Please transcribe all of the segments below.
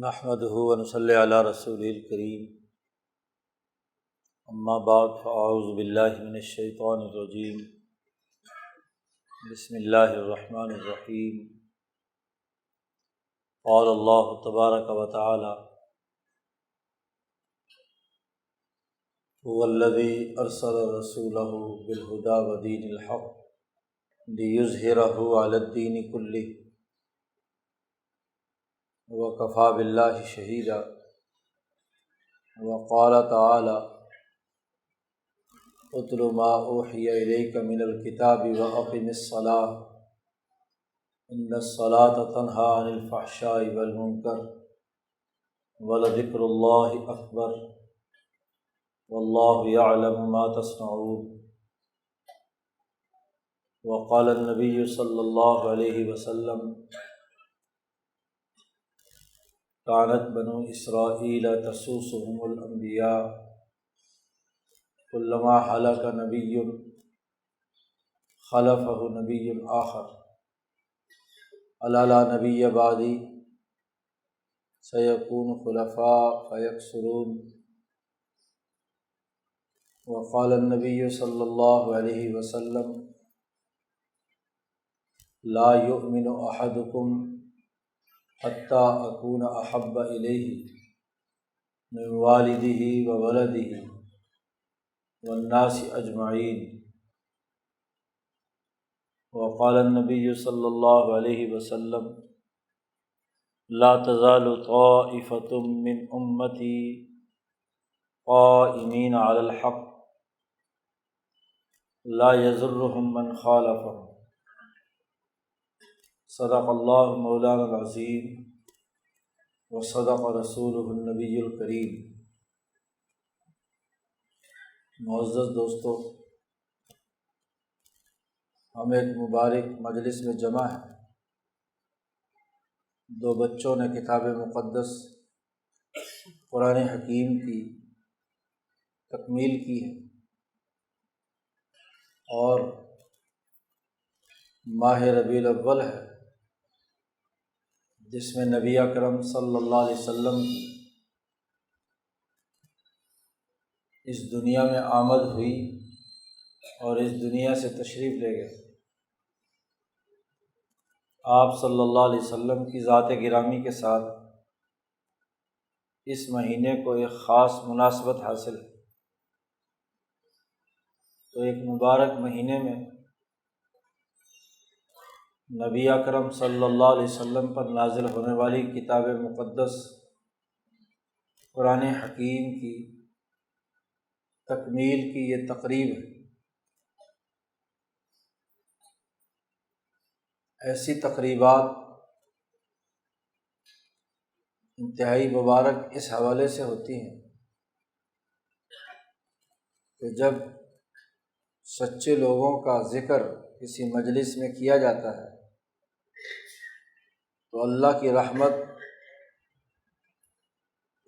نحمدہ ونصلی علی رسولہ الکریم، اما بعد فاعوذ باللہ من الشیطان الرجیم، بسم اللہ الرحمن الرحیم۔ قال اللہ تبارک و تعالی: هو الذی ارسل رسولہ بالہدی ودین الحق لیظہرہ علی الدین کلہ وکفی باللہ شہیدا۔ وقال تعالی: اتل ما اوحی الیک من الکتاب واقم الصلاۃ ان الصلاۃ تنہی عن الفحشاء والمنکر ولذکر اللہ اکبر واللہ یعلم ما تصنعون۔ وقال النبی صلی اللہ علیہ وسلم: کانت بنو اسرائیل تسوسهم الانبیاء کلما ہلک نبی خلفہ نبی آخر الا لا نبی بعدی سیکون خلفاء فیکثرون۔ وقال النبی صلی اللہ علیہ وسلم: لا یؤمن احدکم حتی اکون احب الیہ من والدہ وولدہ والناس اجمعین۔ وقال النبی صلی اللہ علیہ وسلم: لا تزال طائفة من امتی قائمین علی الحق لا یضرهم من خالفهم۔ صدق اللہ مولانا العظیم وصدق رسولہ النبی الکریم۔ معزز دوستو، ہم ایک مبارک مجلس میں جمع ہیں۔ دو بچوں نے کتاب مقدس قرآن حکیم کی تکمیل کی ہے، اور ماہ ربیع الاول ہے جس میں نبی اکرم صلی اللہ علیہ وسلم کی اس دنیا میں آمد ہوئی اور اس دنیا سے تشریف لے گئے۔ آپ صلی اللہ علیہ وسلم کی ذات گرامی کے ساتھ اس مہینے کو ایک خاص مناسبت حاصل ہے، تو ایک مبارک مہینے میں نبی اکرم صلی اللہ علیہ وسلم پر نازل ہونے والی کتاب مقدس قرآن حکیم کی تکمیل کی یہ تقریب ہے۔ ایسی تقریبات انتہائی مبارک اس حوالے سے ہوتی ہیں کہ جب سچے لوگوں کا ذکر کسی مجلس میں کیا جاتا ہے تو اللہ کی رحمت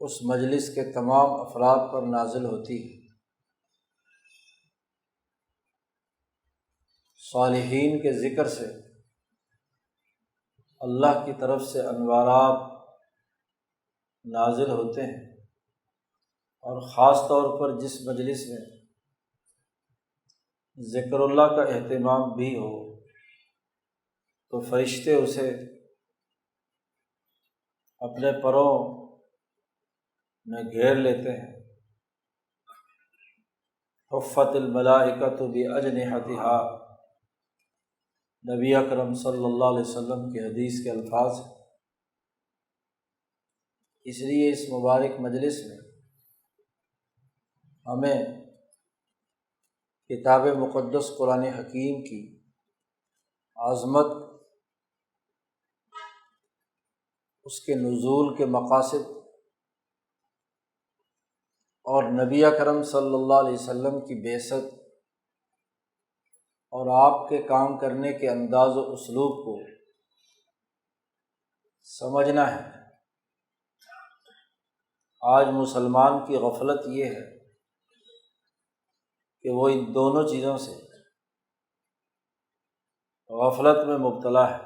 اس مجلس کے تمام افراد پر نازل ہوتی ہے۔ صالحین کے ذکر سے اللہ کی طرف سے انوارات نازل ہوتے ہیں، اور خاص طور پر جس مجلس میں ذکر اللہ کا اہتمام بھی ہو تو فرشتے اسے اپنے پروں میں گھیر لیتے ہیں۔ حفت الملائکۃ باجنحتہا، نبی اکرم صلی اللہ علیہ وسلم کی حدیث کے الفاظ ہیں۔ اس لیے اس مبارک مجلس میں ہمیں کتاب مقدس قرآن حکیم کی عظمت، اس کے نزول کے مقاصد اور نبی اکرم صلی اللہ علیہ وسلم کی بعثت اور آپ کے کام کرنے کے انداز و اسلوب کو سمجھنا ہے۔ آج مسلمان کی غفلت یہ ہے کہ وہ ان دونوں چیزوں سے غفلت میں مبتلا ہے،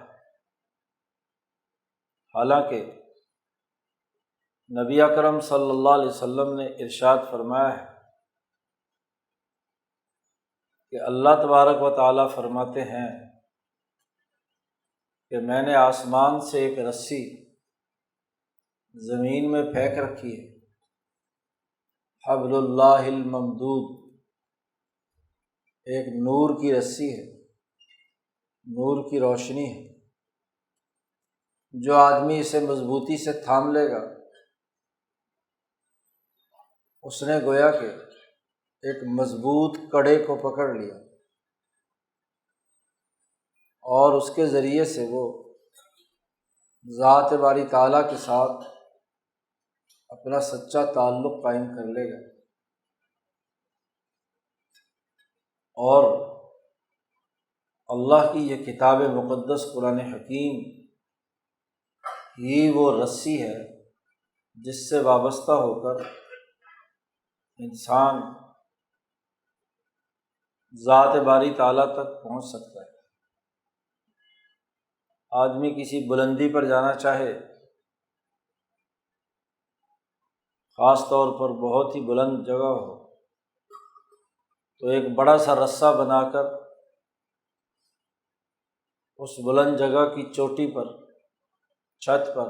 حالانکہ نبی اکرم صلی اللہ علیہ وسلم نے ارشاد فرمایا ہے کہ اللہ تبارک و تعالیٰ فرماتے ہیں کہ میں نے آسمان سے ایک رسی زمین میں پھینک رکھی ہے، حبل اللہ الممدود، ایک نور کی رسی ہے، نور کی روشنی ہے، جو آدمی اسے مضبوطی سے تھام لے گا اس نے گویا کہ ایک مضبوط کڑے کو پکڑ لیا، اور اس کے ذریعے سے وہ ذات باری تعالیٰ کے ساتھ اپنا سچا تعلق قائم کر لے گا، اور اللہ کی یہ کتاب مقدس قرآن حکیم ہی وہ رسی ہے جس سے وابستہ ہو کر انسان ذات باری تعالیٰ تک پہنچ سکتا ہے۔ آدمی کسی بلندی پر جانا چاہے، خاص طور پر بہت ہی بلند جگہ ہو، تو ایک بڑا سا رسہ بنا کر اس بلند جگہ کی چوٹی پر، چھت پر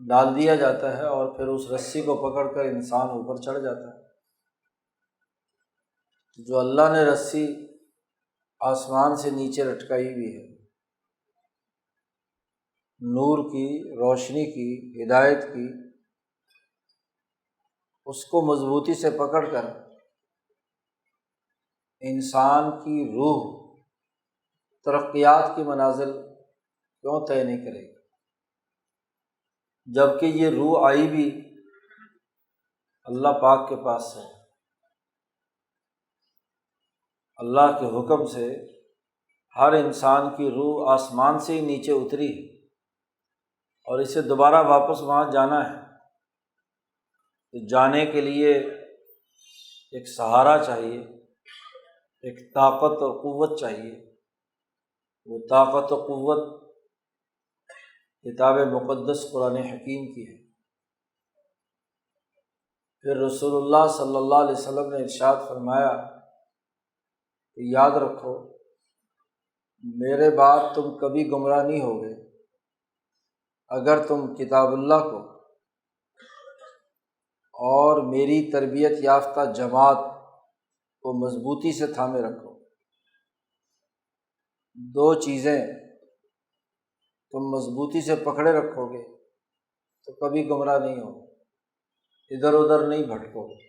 ڈال دیا جاتا ہے، اور پھر اس رسی کو پکڑ کر انسان اوپر چڑھ جاتا ہے۔ جو اللہ نے رسی آسمان سے نیچے لٹکائی ہوئی ہے، نور کی، روشنی کی، ہدایت کی، اس کو مضبوطی سے پکڑ کر انسان کی روح ترقیات کی منازل کیوں طے نہیں کرے گی، جبکہ یہ روح آئی بھی اللہ پاک کے پاس سے، اللہ کے حکم سے ہر انسان کی روح آسمان سے ہی نیچے اتری ہے، اور اسے دوبارہ واپس وہاں جانا ہے، تو جانے کے لیے ایک سہارا چاہیے، ایک طاقت اور قوت چاہیے۔ وہ طاقت و قوت کتاب مقدس قرآن حکیم کی ہے۔ پھر رسول اللہ صلی اللہ علیہ وسلم نے ارشاد فرمایا کہ یاد رکھو، میرے بعد تم کبھی گمراہ نہیں ہوگے اگر تم کتاب اللہ کو اور میری تربیت یافتہ جماعت کو مضبوطی سے تھامے رکھو۔ دو چیزیں تم مضبوطی سے پکڑے رکھو گے تو کبھی گمراہ نہیں ہوگے، ادھر ادھر نہیں بھٹکو گے۔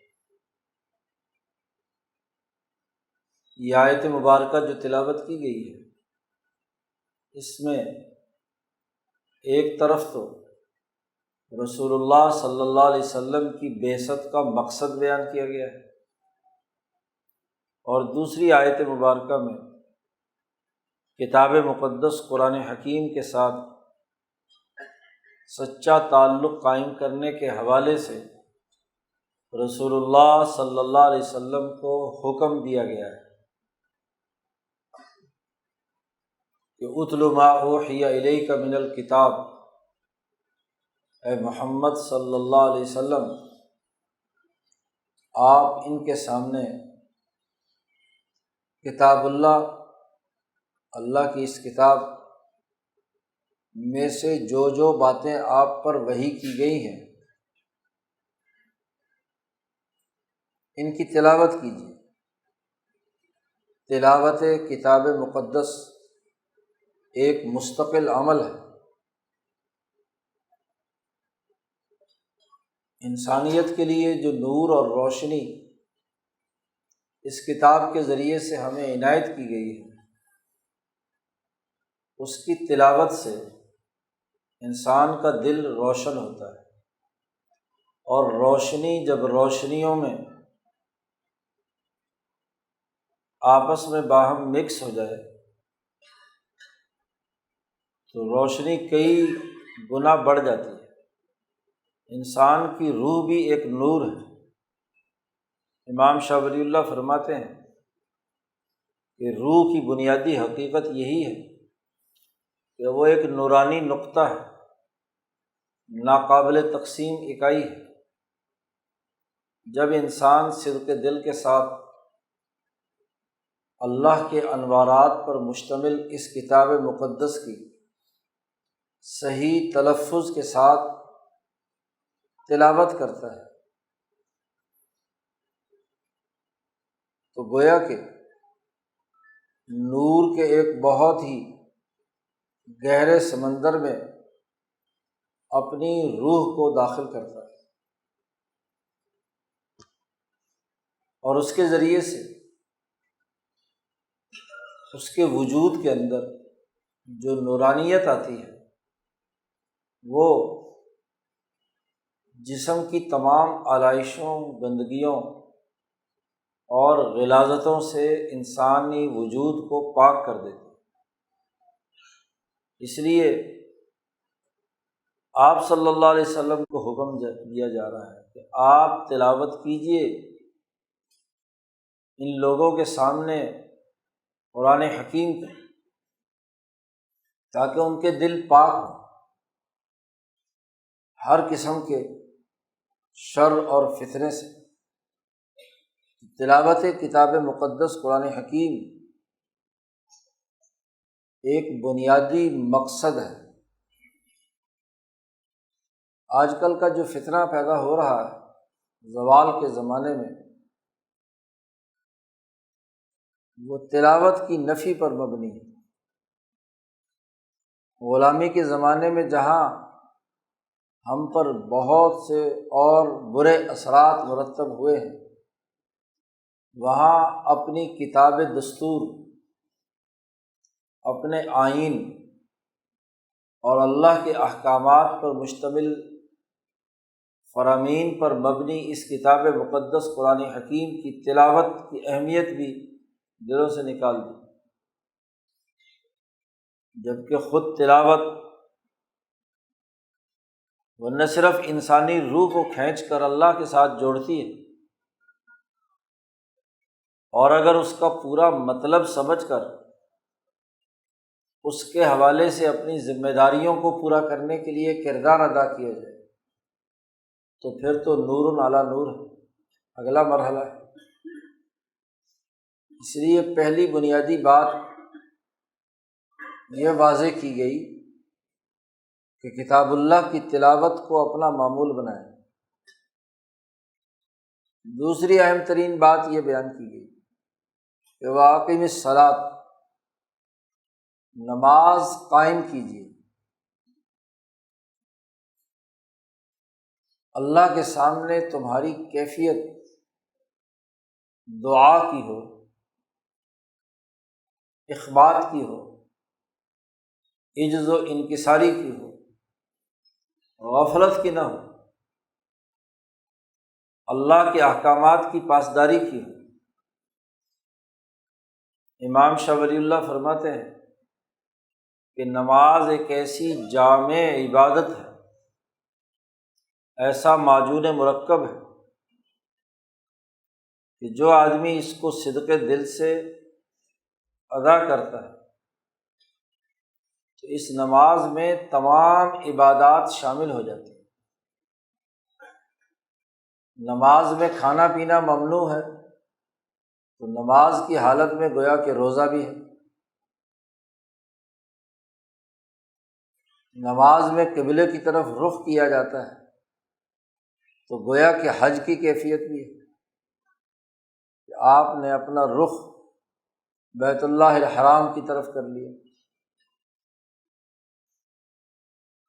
یہ آیت مبارکہ جو تلاوت کی گئی ہے، اس میں ایک طرف تو رسول اللہ صلی اللہ علیہ وسلم کی بعثت کا مقصد بیان کیا گیا ہے، اور دوسری آیت مبارکہ میں کتاب مقدس قرآن حکیم کے ساتھ سچا تعلق قائم کرنے کے حوالے سے رسول اللہ صلی اللہ علیہ وسلم کو حکم دیا گیا ہے کہ اتل ما اوحی الیک من الکتاب، اے محمد صلی اللہ علیہ وسلم آپ ان کے سامنے کتاب اللہ، اللہ کی اس کتاب میں سے جو باتیں آپ پر وحی کی گئی ہیں ان کی تلاوت کیجیے۔ تلاوت کتاب مقدس ایک مستقل عمل ہے۔ انسانیت کے لیے جو نور اور روشنی اس کتاب کے ذریعے سے ہمیں عنایت کی گئی ہے، اس کی تلاوت سے انسان کا دل روشن ہوتا ہے، اور روشنی جب روشنیوں میں آپس میں باہم مکس ہو جائے تو روشنی کئی گنا بڑھ جاتی ہے۔ انسان کی روح بھی ایک نور ہے۔ امام شاہ ولی اللہ فرماتے ہیں کہ روح کی بنیادی حقیقت یہی ہے کہ وہ ایک نورانی نقطہ ہے، ناقابل تقسیم اکائی ہے۔ جب انسان صدق دل کے ساتھ اللہ کے انوارات پر مشتمل اس کتاب مقدس کی صحیح تلفظ کے ساتھ تلاوت کرتا ہے تو گویا کہ نور کے ایک بہت ہی گہرے سمندر میں اپنی روح کو داخل کرتا ہے، اور اس کے ذریعے سے اس کے وجود کے اندر جو نورانیت آتی ہے وہ جسم کی تمام آلائشوں، گندگیوں اور غلاظتوں سے انسانی وجود کو پاک کر دیتی ہے۔ اس لیے آپ صلی اللہ علیہ وسلم کو حکم دیا جا رہا ہے کہ آپ تلاوت کیجئے ان لوگوں کے سامنے قرآن حکیم کا، تاکہ ان کے دل پاک ہوں ہر قسم کے شر اور فتنے سے۔ تلاوت کتاب مقدس قرآن حکیم ایک بنیادی مقصد ہے۔ آج کل کا جو فتنہ پیدا ہو رہا ہے زوال کے زمانے میں، وہ تلاوت کی نفی پر مبنی ہے۔ غلامی کے زمانے میں جہاں ہم پر بہت سے اور برے اثرات مرتب ہوئے ہیں، وہاں اپنی کتاب دستور، اپنے آئین اور اللہ کے احکامات پر مشتمل فرامین پر مبنی اس کتاب مقدس قرآن حکیم کی تلاوت کی اہمیت بھی دلوں سے نکال دی، جبکہ خود تلاوت وہ نہ صرف انسانی روح کو کھینچ کر اللہ کے ساتھ جوڑتی ہے، اور اگر اس کا پورا مطلب سمجھ کر اس کے حوالے سے اپنی ذمہ داریوں کو پورا کرنے کے لیے کردار ادا کیا جائے تو پھر تو نور علی نور ہے، اگلا مرحلہ ہے۔ اس لیے پہلی بنیادی بات یہ واضح کی گئی کہ کتاب اللہ کی تلاوت کو اپنا معمول بنائیں۔ دوسری اہم ترین بات یہ بیان کی گئی کہ وَأَقِمِ الصَّلَاةَ، نماز قائم کیجیے۔ اللہ کے سامنے تمہاری کیفیت دعا کی ہو، اخبات کی ہو، عجز و انکساری کی ہو، غفلت کی نہ ہو، اللہ کے احکامات کی پاسداری کی ہو۔ امام شاہ ولی اللہ فرماتے ہیں کہ نماز ایک ایسی جامع عبادت ہے، ایسا معجون مرکب ہے کہ جو آدمی اس کو صدق دل سے ادا کرتا ہے تو اس نماز میں تمام عبادات شامل ہو جاتی ہیں۔ نماز میں کھانا پینا ممنوع ہے تو نماز کی حالت میں گویا کہ روزہ بھی ہے، نماز میں قبلے کی طرف رخ کیا جاتا ہے تو گویا کہ حج کی کیفیت بھی ہے کہ آپ نے اپنا رخ بیت اللہ الحرام کی طرف کر لیا۔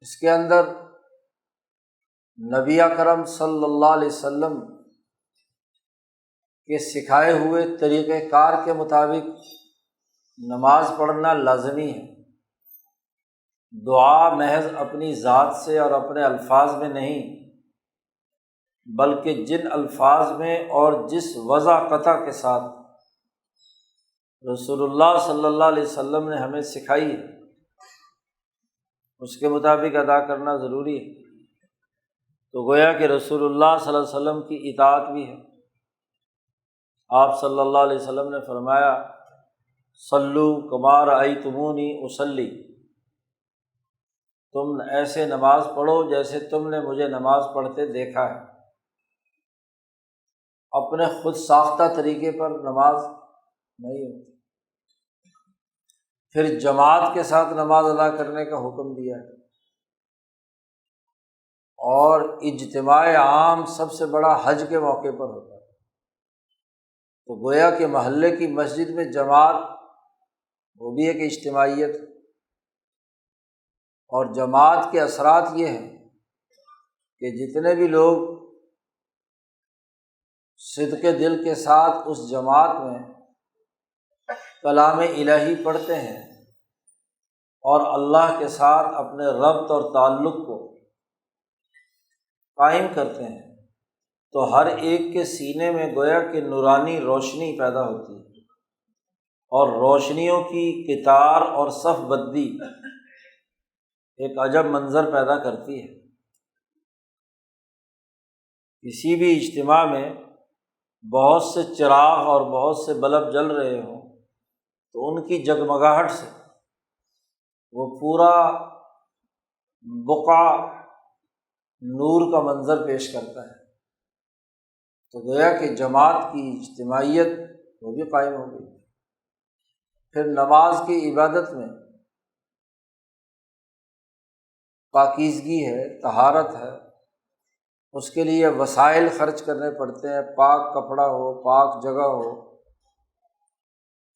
اس کے اندر نبی اکرم صلی اللہ علیہ وسلم کے سکھائے ہوئے طریقہ کار کے مطابق نماز پڑھنا لازمی ہے۔ دعا محض اپنی ذات سے اور اپنے الفاظ میں نہیں، بلکہ جن الفاظ میں اور جس وضاحت کے ساتھ رسول اللہ صلی اللہ علیہ وسلم نے ہمیں سکھائی ہے اس کے مطابق ادا کرنا ضروری ہے۔ تو گویا کہ رسول اللہ صلی اللہ علیہ وسلم کی اطاعت بھی ہے۔ آپ صلی اللہ علیہ وسلم نے فرمایا صلو کما رأیتمونی اصلی، تم ایسے نماز پڑھو جیسے تم نے مجھے نماز پڑھتے دیکھا ہے۔ اپنے خود ساختہ طریقے پر نماز نہیں ہوتی۔ پھر جماعت کے ساتھ نماز ادا کرنے کا حکم دیا ہے، اور اجتماع عام سب سے بڑا حج کے موقع پر ہوتا ہے۔ تو گویا کہ محلے کی مسجد میں جماعت وہ بھی ایک اجتماعیت ہے، اور جماعت کے اثرات یہ ہیں کہ جتنے بھی لوگ صدق دل کے ساتھ اس جماعت میں کلام الہی پڑھتے ہیں اور اللہ کے ساتھ اپنے ربط اور تعلق کو قائم کرتے ہیں، تو ہر ایک کے سینے میں گویا کہ نورانی روشنی پیدا ہوتی ہے، اور روشنیوں کی قطار اور صف بندی ایک عجب منظر پیدا کرتی ہے۔ کسی بھی اجتماع میں بہت سے چراغ اور بہت سے بلب جل رہے ہوں تو ان کی جگمگاہٹ سے وہ پورا بقعہ نور کا منظر پیش کرتا ہے، تو گویا کہ جماعت کی اجتماعیت وہ بھی قائم ہو گئی۔ پھر نماز کی عبادت میں پاکیزگی ہے، طہارت ہے، اس کے لیے وسائل خرچ کرنے پڑتے ہیں، پاک کپڑا ہو، پاک جگہ ہو،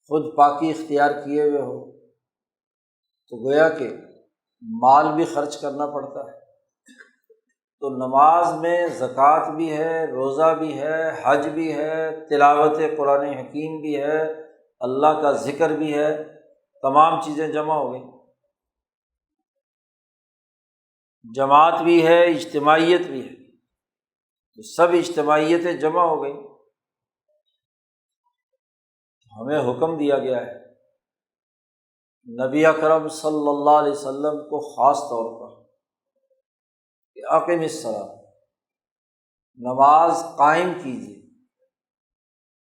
خود پاکی اختیار کیے ہوئے ہو، تو گویا کہ مال بھی خرچ کرنا پڑتا ہے۔ تو نماز میں زکوٰۃ بھی ہے، روزہ بھی ہے، حج بھی ہے، تلاوت قرآن حکیم بھی ہے، اللہ کا ذکر بھی ہے، تمام چیزیں جمع ہو گئیں۔ جماعت بھی ہے، اجتماعیت بھی ہے، تو سب اجتماعیتیں جمع ہو گئیں۔ ہمیں حکم دیا گیا ہے نبی اکرم صلی اللہ علیہ وسلم کو خاص طور پر کہ اقم الصلاۃ، نماز قائم کیجیے۔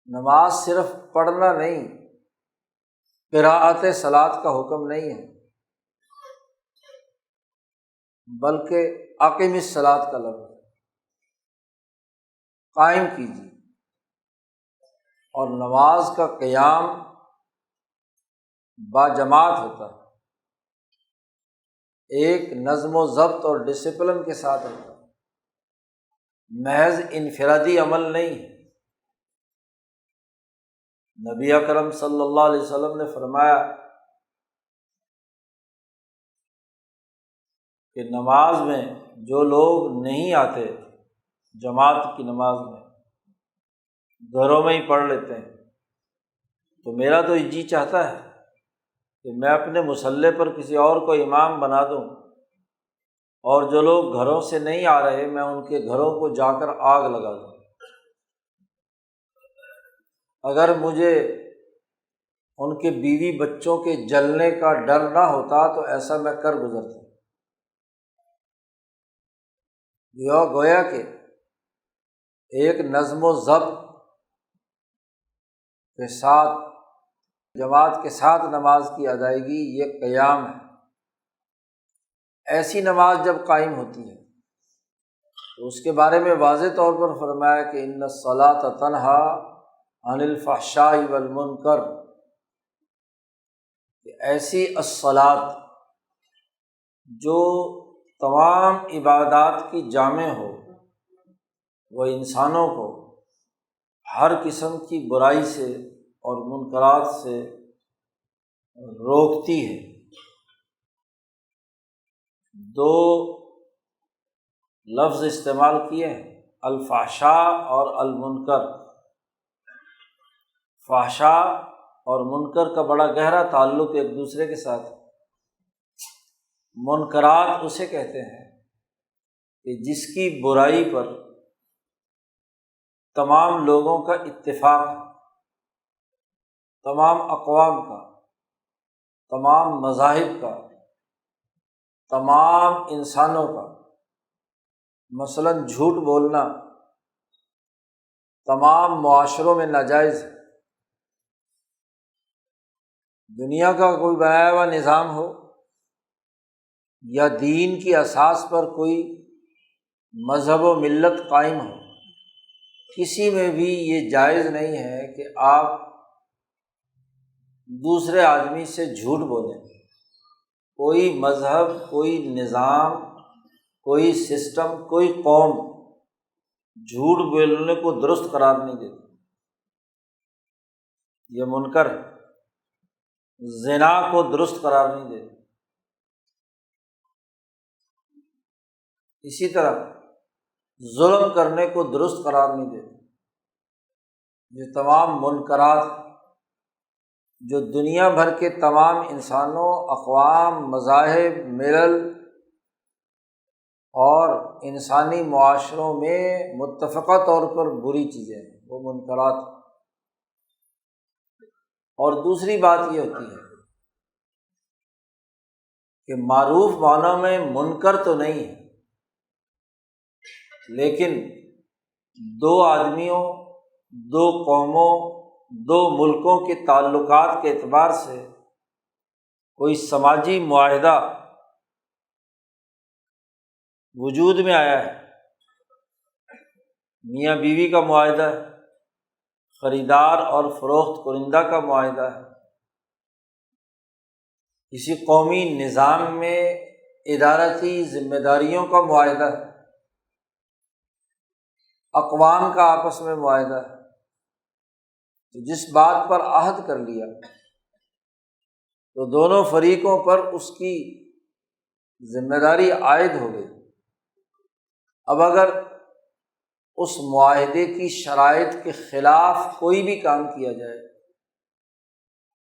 نماز صرف پڑھنا نہیں، قراءت صلاۃ کا حکم نہیں ہے، بلکہ اقم الصلاۃ کا لفظ ہے، قائم کیجیے۔ اور نماز کا قیام باجماعت ہوتا ہے، ایک نظم و ضبط اور ڈسپلن کے ساتھ ہوتا ہے، محض انفرادی عمل نہیں ہے۔ نبی اکرم صلی اللہ علیہ وسلم نے فرمایا کہ نماز میں جو لوگ نہیں آتے جماعت کی نماز میں، گھروں میں ہی پڑھ لیتے ہیں، تو میرا تو جی چاہتا ہے کہ میں اپنے مصلی پر کسی اور کو امام بنا دوں، اور جو لوگ گھروں سے نہیں آ رہے میں ان کے گھروں کو جا کر آگ لگا دوں۔ اگر مجھے ان کے بیوی بچوں کے جلنے کا ڈر نہ ہوتا تو ایسا میں کر گزرتا۔ گویا کہ ایک نظم و ضبط کے ساتھ جماعت کے ساتھ نماز کی ادائیگی یہ قیام ہے۔ ایسی نماز جب قائم ہوتی ہے تو اس کے بارے میں واضح طور پر فرمایا کہ ان الصلاۃ تنہیٰ عن الفحشاء والمنکر، کہ ایسی الصلاۃ جو تمام عبادات کی جامع ہو، وہ انسانوں کو ہر قسم کی برائی سے اور منکرات سے روکتی ہے۔ دو لفظ استعمال کیے ہیں، الفحشاء اور المنکر۔ فحشاء اور منکر کا بڑا گہرا تعلق ایک دوسرے کے ساتھ ہے۔ منکرات اسے کہتے ہیں کہ جس کی برائی پر تمام لوگوں کا اتفاق ہے، تمام اقوام کا، تمام مذاہب کا، تمام انسانوں کا۔ مثلاً جھوٹ بولنا تمام معاشروں میں ناجائز ہے۔ دنیا کا کوئی بنایا ہوا نظام ہو، یا دین کی اساس پر کوئی مذہب و ملت قائم ہو، کسی میں بھی یہ جائز نہیں ہے کہ آپ دوسرے آدمی سے جھوٹ بولیں۔ کوئی مذہب، کوئی نظام، کوئی سسٹم، کوئی قوم جھوٹ بولنے کو درست قرار نہیں دیتی۔ یہ منکر ہے، زنا کو درست قرار نہیں دیتی۔ اسی طرح ظلم کرنے کو درست قرار نہیں دیتی۔ یہ تمام منکرات جو دنیا بھر کے تمام انسانوں، اقوام، مذاہب، ملل اور انسانی معاشروں میں متفقہ طور پر بری چیزیں ہیں، وہ منکرات۔ اور دوسری بات یہ ہوتی ہے کہ معروف معنوں میں منکر تو نہیں ہے، لیکن دو آدمیوں، دو قوموں، دو ملکوں کے تعلقات کے اعتبار سے کوئی سماجی معاہدہ وجود میں آیا ہے، میاں بیوی کا معاہدہ ہے، خریدار اور فروخت کنندہ کا معاہدہ ہے، کسی قومی نظام میں ادارتی ذمہ داریوں کا معاہدہ ہے، اقوام کا آپس میں معاہدہ ہے۔ تو جس بات پر عہد کر لیا تو دونوں فریقوں پر اس کی ذمہ داری عائد ہو گئی۔ اب اگر اس معاہدے کی شرائط کے خلاف کوئی بھی کام کیا جائے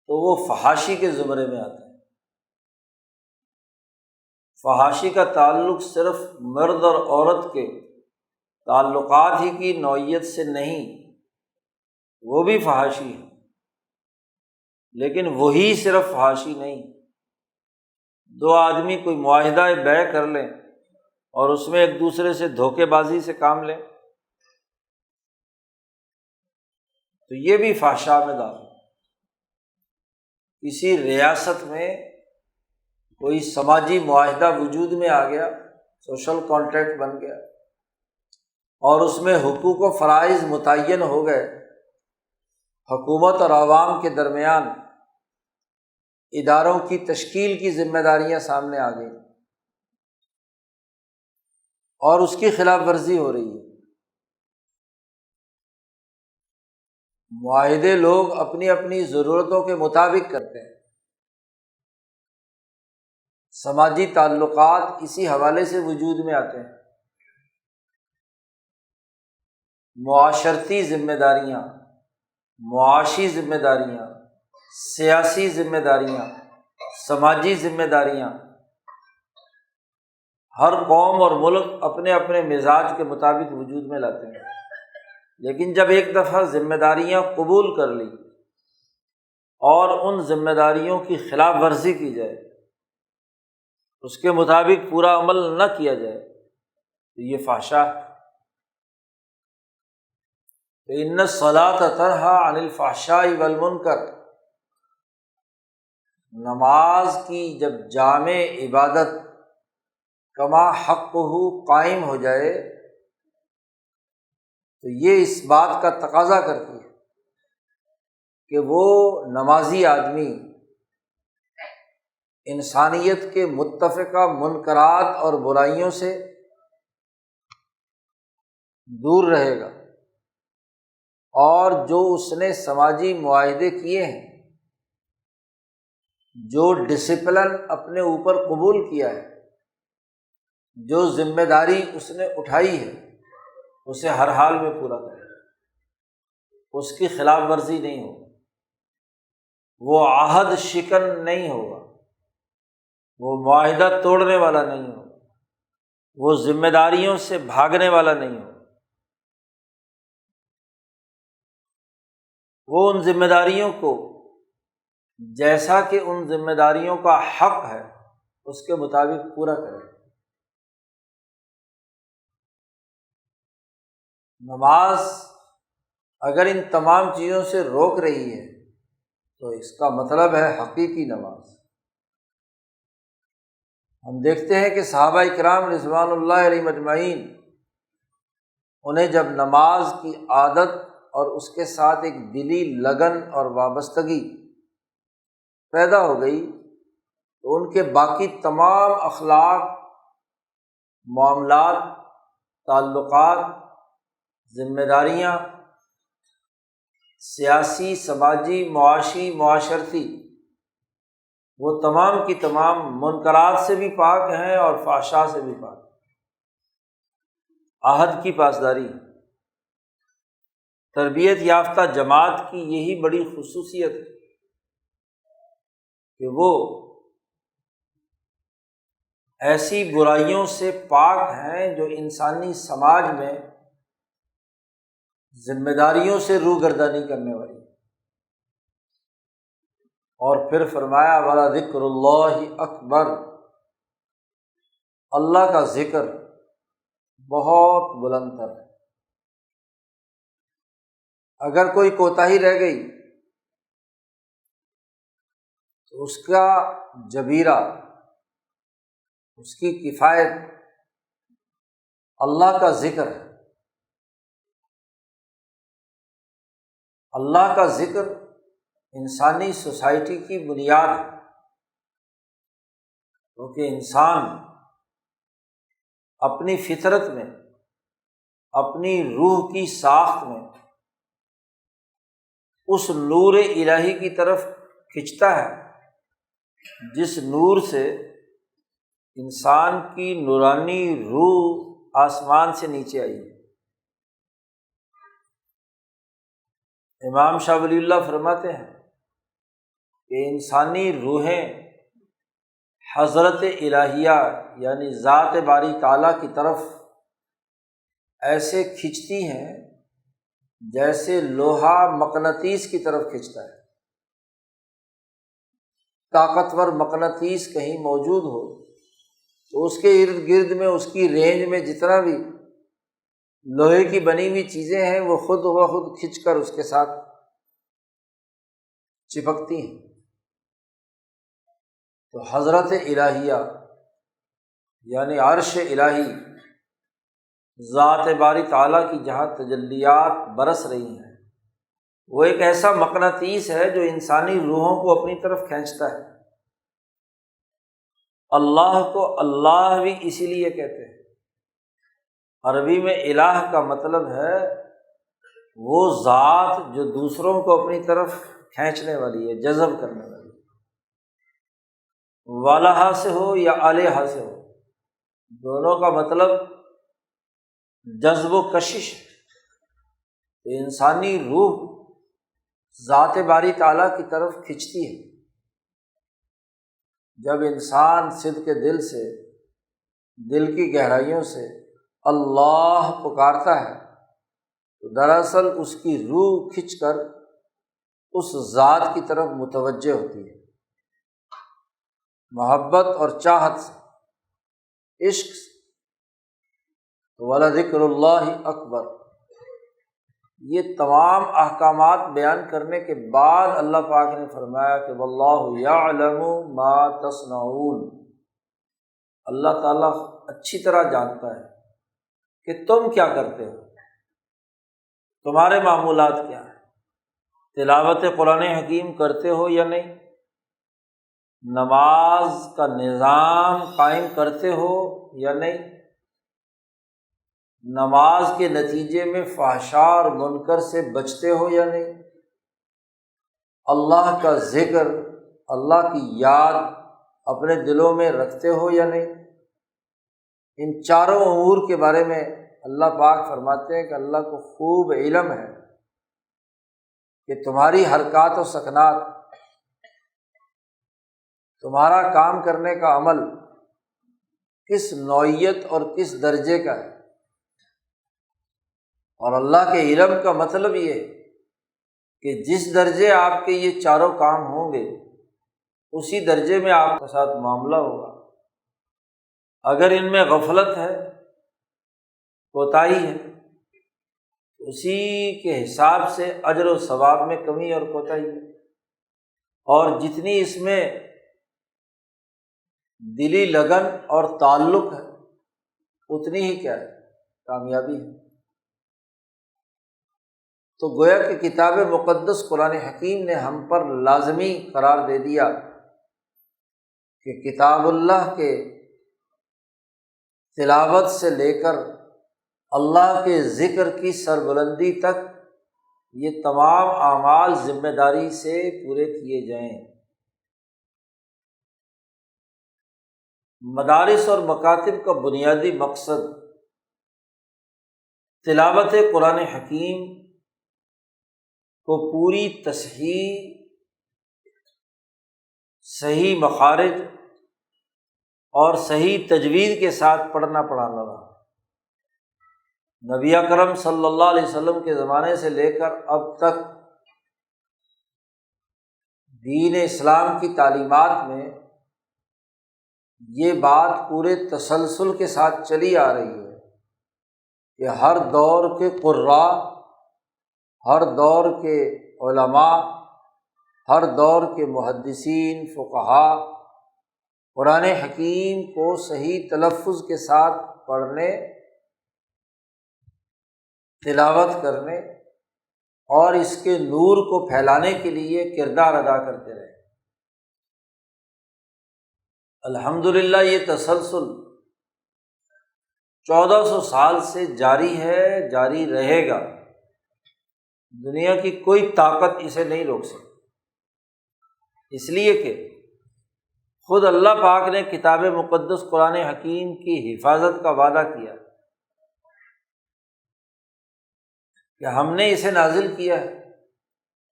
تو وہ فحاشی کے زمرے میں آتا ہے۔ فحاشی کا تعلق صرف مرد اور عورت کے تعلقات ہی کی نوعیت سے نہیں، وہ بھی فحاشی ہے، لیکن وہی صرف فحاشی نہیں۔ دو آدمی کوئی معاہدہ بیع کر لیں اور اس میں ایک دوسرے سے دھوکے بازی سے کام لیں تو یہ بھی فحشاء میں داخل۔ کسی ریاست میں کوئی سماجی معاہدہ وجود میں آ گیا، سوشل کانٹریکٹ بن گیا، اور اس میں حقوق و فرائض متعین ہو گئے، حکومت اور عوام کے درمیان اداروں کی تشکیل کی ذمہ داریاں سامنے آ گئی اور اس کی خلاف ورزی ہو رہی ہے۔ معاہدے لوگ اپنی اپنی ضرورتوں کے مطابق کرتے ہیں، سماجی تعلقات اسی حوالے سے وجود میں آتے ہیں۔ معاشرتی ذمہ داریاں، معاشی ذمہ داریاں، سیاسی ذمہ داریاں، سماجی ذمہ داریاں، ہر قوم اور ملک اپنے اپنے مزاج کے مطابق وجود میں لاتے ہیں، لیکن جب ایک دفعہ ذمہ داریاں قبول کر لی اور ان ذمہ داریوں کی خلاف ورزی کی جائے، اس کے مطابق پورا عمل نہ کیا جائے تو یہ فحشا ہے۔ ان الصلاۃ تنہی عن الفحشاء والمنکر، نماز کی جب جامع عبادت کما حقہ قائم ہو جائے تو یہ اس بات کا تقاضا کرتی ہے کہ وہ نمازی آدمی انسانیت کے متفقہ منکرات اور برائیوں سے دور رہے گا، اور جو اس نے سماجی معاہدے کیے ہیں، جو ڈسپلن اپنے اوپر قبول کیا ہے، جو ذمہ داری اس نے اٹھائی ہے، اسے ہر حال میں پورا کرے، اس کی خلاف ورزی نہیں ہوگی، وہ عہد شکن نہیں ہوگا، وہ معاہدہ توڑنے والا نہیں ہوگا، وہ ذمہ داریوں سے بھاگنے والا نہیں ہوگا، وہ ان ذمہ داریوں کو جیسا کہ ان ذمہ داریوں کا حق ہے اس کے مطابق پورا کرے۔ نماز اگر ان تمام چیزوں سے روک رہی ہے تو اس کا مطلب ہے حقیقی نماز۔ ہم دیکھتے ہیں کہ صحابہ کرام رضوان اللہ علیہم اجمعین، انہیں جب نماز کی عادت اور اس کے ساتھ ایک دلی لگن اور وابستگی پیدا ہو گئی تو ان کے باقی تمام اخلاق، معاملات، تعلقات، ذمہ داریاں، سیاسی، سماجی، معاشی، معاشرتی، وہ تمام کی تمام منکرات سے بھی پاک ہیں اور فحشاء سے بھی پاک ہیں۔ عہد کی پاسداری، تربیت یافتہ جماعت کی یہی بڑی خصوصیت ہے کہ وہ ایسی برائیوں سے پاک ہیں جو انسانی سماج میں ذمہ داریوں سے روگردانی کرنے والی ہے۔ اور پھر فرمایا وَلَذِكْرُ اللَّهِ اکبر، اللہ کا ذکر بہت بلند تر ہے۔ اگر کوئی کوتاہی رہ گئی تو اس کا جبیرہ، اس کی کفایت اللہ کا ذکر ہے۔ اللہ کا ذکر انسانی سوسائٹی کی بنیاد ہے، کیونکہ انسان اپنی فطرت میں، اپنی روح کی ساخت میں اس نور الہی کی طرف کھنچتا ہے جس نور سے انسان کی نورانی روح آسمان سے نیچے آئی ہے۔ امام شاہ ولی اللہ فرماتے ہیں کہ انسانی روحیں حضرت الہیہ یعنی ذات باری تعالیٰ کی طرف ایسے کھنچتی ہیں جیسے لوہا مقناطیس کی طرف کھنچتا ہے۔ طاقتور مقناطیس کہیں موجود ہو تو اس کے ارد گرد میں، اس کی رینج میں جتنا بھی لوہے کی بنی ہوئی چیزیں ہیں وہ خود بخود کھنچ کر اس کے ساتھ چپکتی ہیں۔ تو حضرت الہیہ یعنی عرش الہی، ذات باری تعالیٰ کی جہاں تجلیات برس رہی ہیں، وہ ایک ایسا مقناطیس ہے جو انسانی روحوں کو اپنی طرف کھینچتا ہے۔ اللہ کو اللہ بھی اسی لیے کہتے ہیں۔ عربی میں الہ کا مطلب ہے وہ ذات جو دوسروں کو اپنی طرف کھینچنے والی ہے، جذب کرنے والی ہے۔ والہ سے ہو یا الہ سے ہو، دونوں کا مطلب جذب و کشش ہے۔ انسانی روح ذات باری تعالیٰ کی طرف کھنچتی ہے۔ جب انسان صدق دل سے، دل کی گہرائیوں سے اللہ پکارتا ہے تو دراصل اس کی روح کھنچ کر اس ذات کی طرف متوجہ ہوتی ہے، محبت اور چاہت سے، عشق سے۔ تو وَلَذِكْرُ اللَّهِ اکبر، یہ تمام احکامات بیان کرنے کے بعد اللہ پاک نے فرمایا کہ وَاللَّهُ يَعْلَمُ مَا تَصْنَعُونَ، اللہ تعالیٰ اچھی طرح جانتا ہے کہ تم کیا کرتے ہو، تمہارے معمولات کیا ہیں، تلاوت قرآن حکیم کرتے ہو یا نہیں، نماز کا نظام قائم کرتے ہو یا نہیں، نماز کے نتیجے میں فحشاء اور منکر سے بچتے ہو یا نہیں، اللہ کا ذکر، اللہ کی یاد اپنے دلوں میں رکھتے ہو یا نہیں۔ ان چاروں امور کے بارے میں اللہ پاک فرماتے ہیں کہ اللہ کو خوب علم ہے کہ تمہاری حرکات و سکنات، تمہارا کام کرنے کا عمل کس نوعیت اور کس درجے کا ہے۔ اور اللہ کے علم کا مطلب یہ ہے کہ جس درجے آپ کے یہ چاروں کام ہوں گے اسی درجے میں آپ کے ساتھ معاملہ ہوگا۔ اگر ان میں غفلت ہے، کوتاہی ہے، اسی کے حساب سے اجر و ثواب میں کمی اور کوتاہی ہے، اور جتنی اس میں دلی لگن اور تعلق ہے اتنی ہی کیا ہے کامیابی ہے۔ تو گویا کہ کتاب مقدس قرآن حکیم نے ہم پر لازمی قرار دے دیا کہ کتاب اللہ کے تلاوت سے لے کر اللہ کے ذکر کی سربلندی تک یہ تمام اعمال ذمہ داری سے پورے کیے جائیں۔ مدارس اور مکاتب کا بنیادی مقصد تلاوت قرآن حکیم کو پوری تصحیح، صحیح مخارج اور صحیح تجوید کے ساتھ پڑھنا پڑھانا رہا۔ نبی اکرم صلی اللہ علیہ وسلم کے زمانے سے لے کر اب تک دین اسلام کی تعلیمات میں یہ بات پورے تسلسل کے ساتھ چلی آ رہی ہے کہ ہر دور کے قراء، ہر دور کے علماء، ہر دور کے محدثین، فقہا قرآن حکیم کو صحیح تلفظ کے ساتھ پڑھنے، تلاوت کرنے اور اس کے نور کو پھیلانے کے لیے کردار ادا کرتے رہے۔ الحمدللہ یہ تسلسل 1400 سال سے جاری ہے، جاری رہے گا۔ دنیا کی کوئی طاقت اسے نہیں روک سکتی، اس لیے کہ خود اللہ پاک نے کتاب مقدس قرآن حکیم کی حفاظت کا وعدہ کیا کہ ہم نے اسے نازل کیا ہے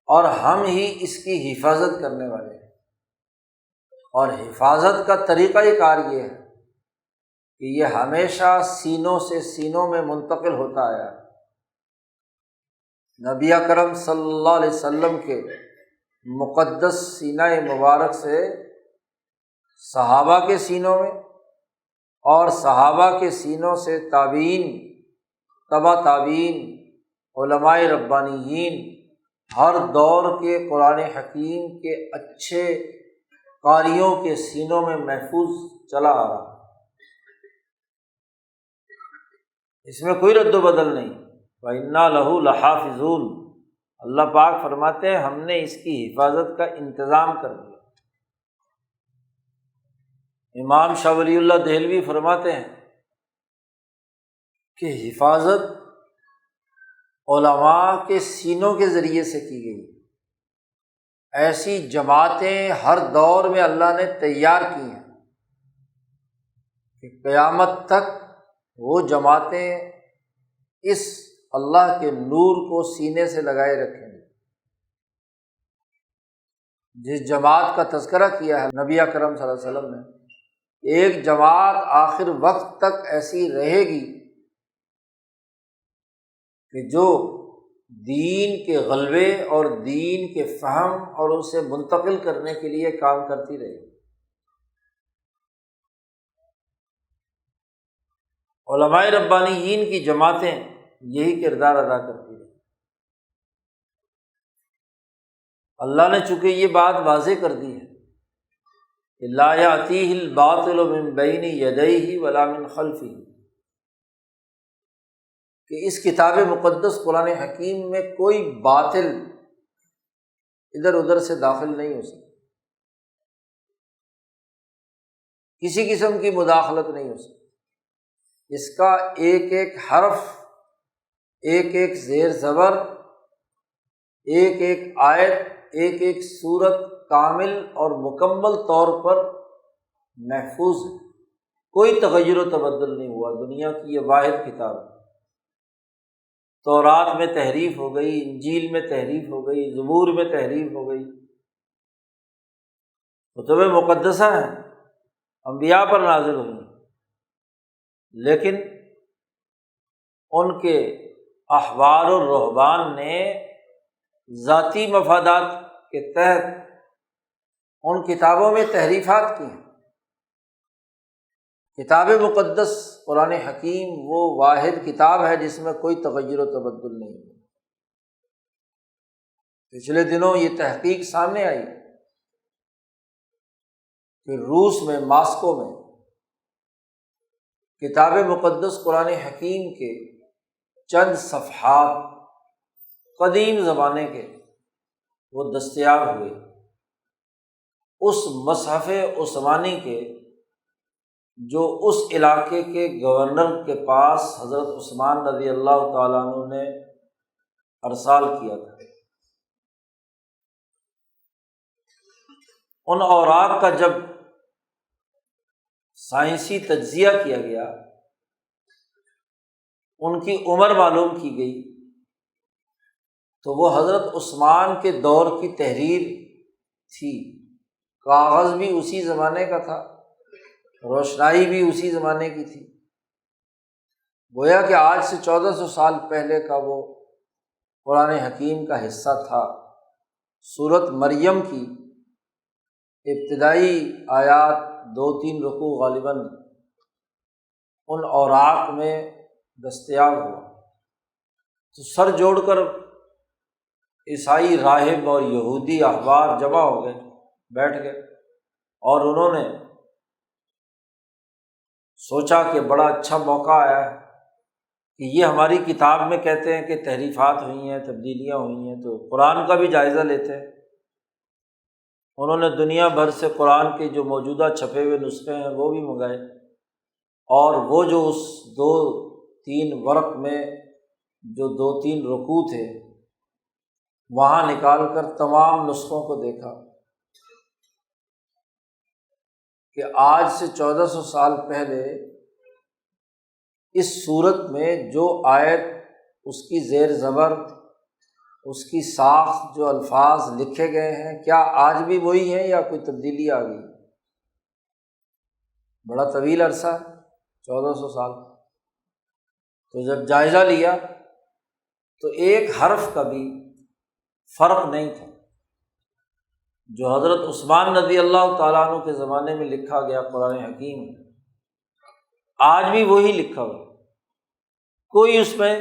اور ہم ہی اس کی حفاظت کرنے والے ہیں۔ اور حفاظت کا طریقہ کار یہ ہے کہ یہ ہمیشہ سینوں سے سینوں میں منتقل ہوتا آیا ہے۔ نبی اکرم صلی اللہ علیہ وسلم کے مقدس سینہ مبارک سے صحابہ کے سینوں میں اور صحابہ کے سینوں سے تابعین، تبع تابعین، علماء ربانیین، ہر دور کے قرآن حکیم کے اچھے قاریوں کے سینوں میں محفوظ چلا آ رہا۔ اس میں کوئی رد و بدل نہیں۔ وَإِنَّا لَهُ لَحَافِظُونَ، اللہ پاک فرماتے ہیں ہم نے اس کی حفاظت کا انتظام کر دیا۔ امام شاہ ولی اللہ دہلوی فرماتے ہیں کہ حفاظت علماء کے سینوں کے ذریعے سے کی گئی۔ ایسی جماعتیں ہر دور میں اللہ نے تیار کی ہیں کہ قیامت تک وہ جماعتیں اس اللہ کے نور کو سینے سے لگائے رکھیں گے۔ جس جماعت کا تذکرہ کیا ہے نبی اکرم صلی اللہ علیہ وسلم نے، ایک جماعت آخر وقت تک ایسی رہے گی کہ جو دین کے غلبے اور دین کے فہم اور اسے منتقل کرنے کے لیے کام کرتی رہے گی۔ علماء ربانیین کی جماعتیں یہی کردار ادا کرتی رہی۔ اللہ نے چونکہ یہ بات واضح کر دی ہے کہ لا یأتیہ الباطل من بین یدیہ ولا من خلفہ، کہ اس کتاب مقدس قرآن حکیم میں کوئی باطل ادھر ادھر سے داخل نہیں ہو سکتا، کسی قسم کی مداخلت نہیں ہو سکتی۔ اس کا ایک ایک حرف، ایک ایک زیر زبر، ایک ایک آیت، ایک ایک سورت کامل اور مکمل طور پر محفوظ ہے، کوئی تغیر و تبدل نہیں ہوا۔ دنیا کی یہ واحد کتاب ہے۔ تورات میں تحریف ہو گئی، انجیل میں تحریف ہو گئی، زبور میں تحریف ہو گئی، کتب مقدسہ ہیں، انبیاء پر نازل ہوئی، لیکن ان کے احبار و رہبان نے ذاتی مفادات کے تحت ان کتابوں میں تحریفات کی ہیں۔ کتاب مقدس قرآن حکیم وہ واحد کتاب ہے جس میں کوئی تغیر و تبدل نہیں ہے۔ پچھلے دنوں یہ تحقیق سامنے آئی کہ روس میں ماسکو میں کتاب مقدس قرآن حکیم کے چند صفحات قدیم زمانے کے وہ دستیاب ہوئے، اس مصحف عثمانی کے جو اس علاقے کے گورنر کے پاس حضرت عثمان رضی اللہ تعالیٰ عنہ نے ارسال کیا تھا۔ ان اوراق کا جب سائنسی تجزیہ کیا گیا، ان کی عمر معلوم کی گئی، تو وہ حضرت عثمان کے دور کی تحریر تھی، کاغذ بھی اسی زمانے کا تھا، روشنائی بھی اسی زمانے کی تھی، گویا کہ آج سے 1400 سال پہلے کا وہ قرآن حکیم کا حصہ تھا۔ سورۃ مریم کی ابتدائی آیات 2-3 رکوع غالباً ان اوراق میں دستیاب ہوا، تو سر جوڑ کر عیسائی راہب اور یہودی احبار جمع ہو گئے، بیٹھ گئے، اور انہوں نے سوچا کہ بڑا اچھا موقع آیا ہے کہ یہ ہماری کتاب میں کہتے ہیں کہ تحریفات ہوئی ہیں، تبدیلیاں ہوئی ہیں، تو قرآن کا بھی جائزہ لیتے ہیں۔ انہوں نے دنیا بھر سے قرآن کے جو موجودہ چھپے ہوئے نسخے ہیں وہ بھی منگائے، اور وہ جو اس 2-3 ورق میں جو 2-3 رکوع تھے وہاں نکال کر تمام نسخوں کو دیکھا کہ آج سے 1400 سال پہلے اس صورت میں جو آیت، اس کی زیر زبر، اس کی ساخت، جو الفاظ لکھے گئے ہیں، کیا آج بھی وہی ہیں یا کوئی تبدیلی آ گئی؟ بڑا طویل عرصہ ہے، 1400 سال۔ تو جب جائزہ لیا تو ایک حرف کا بھی فرق نہیں تھا، جو حضرت عثمان رضی اللہ تعالیٰ عنہ کے زمانے میں لکھا گیا قرآن حکیم آج بھی وہی لکھا ہوا، کوئی اس میں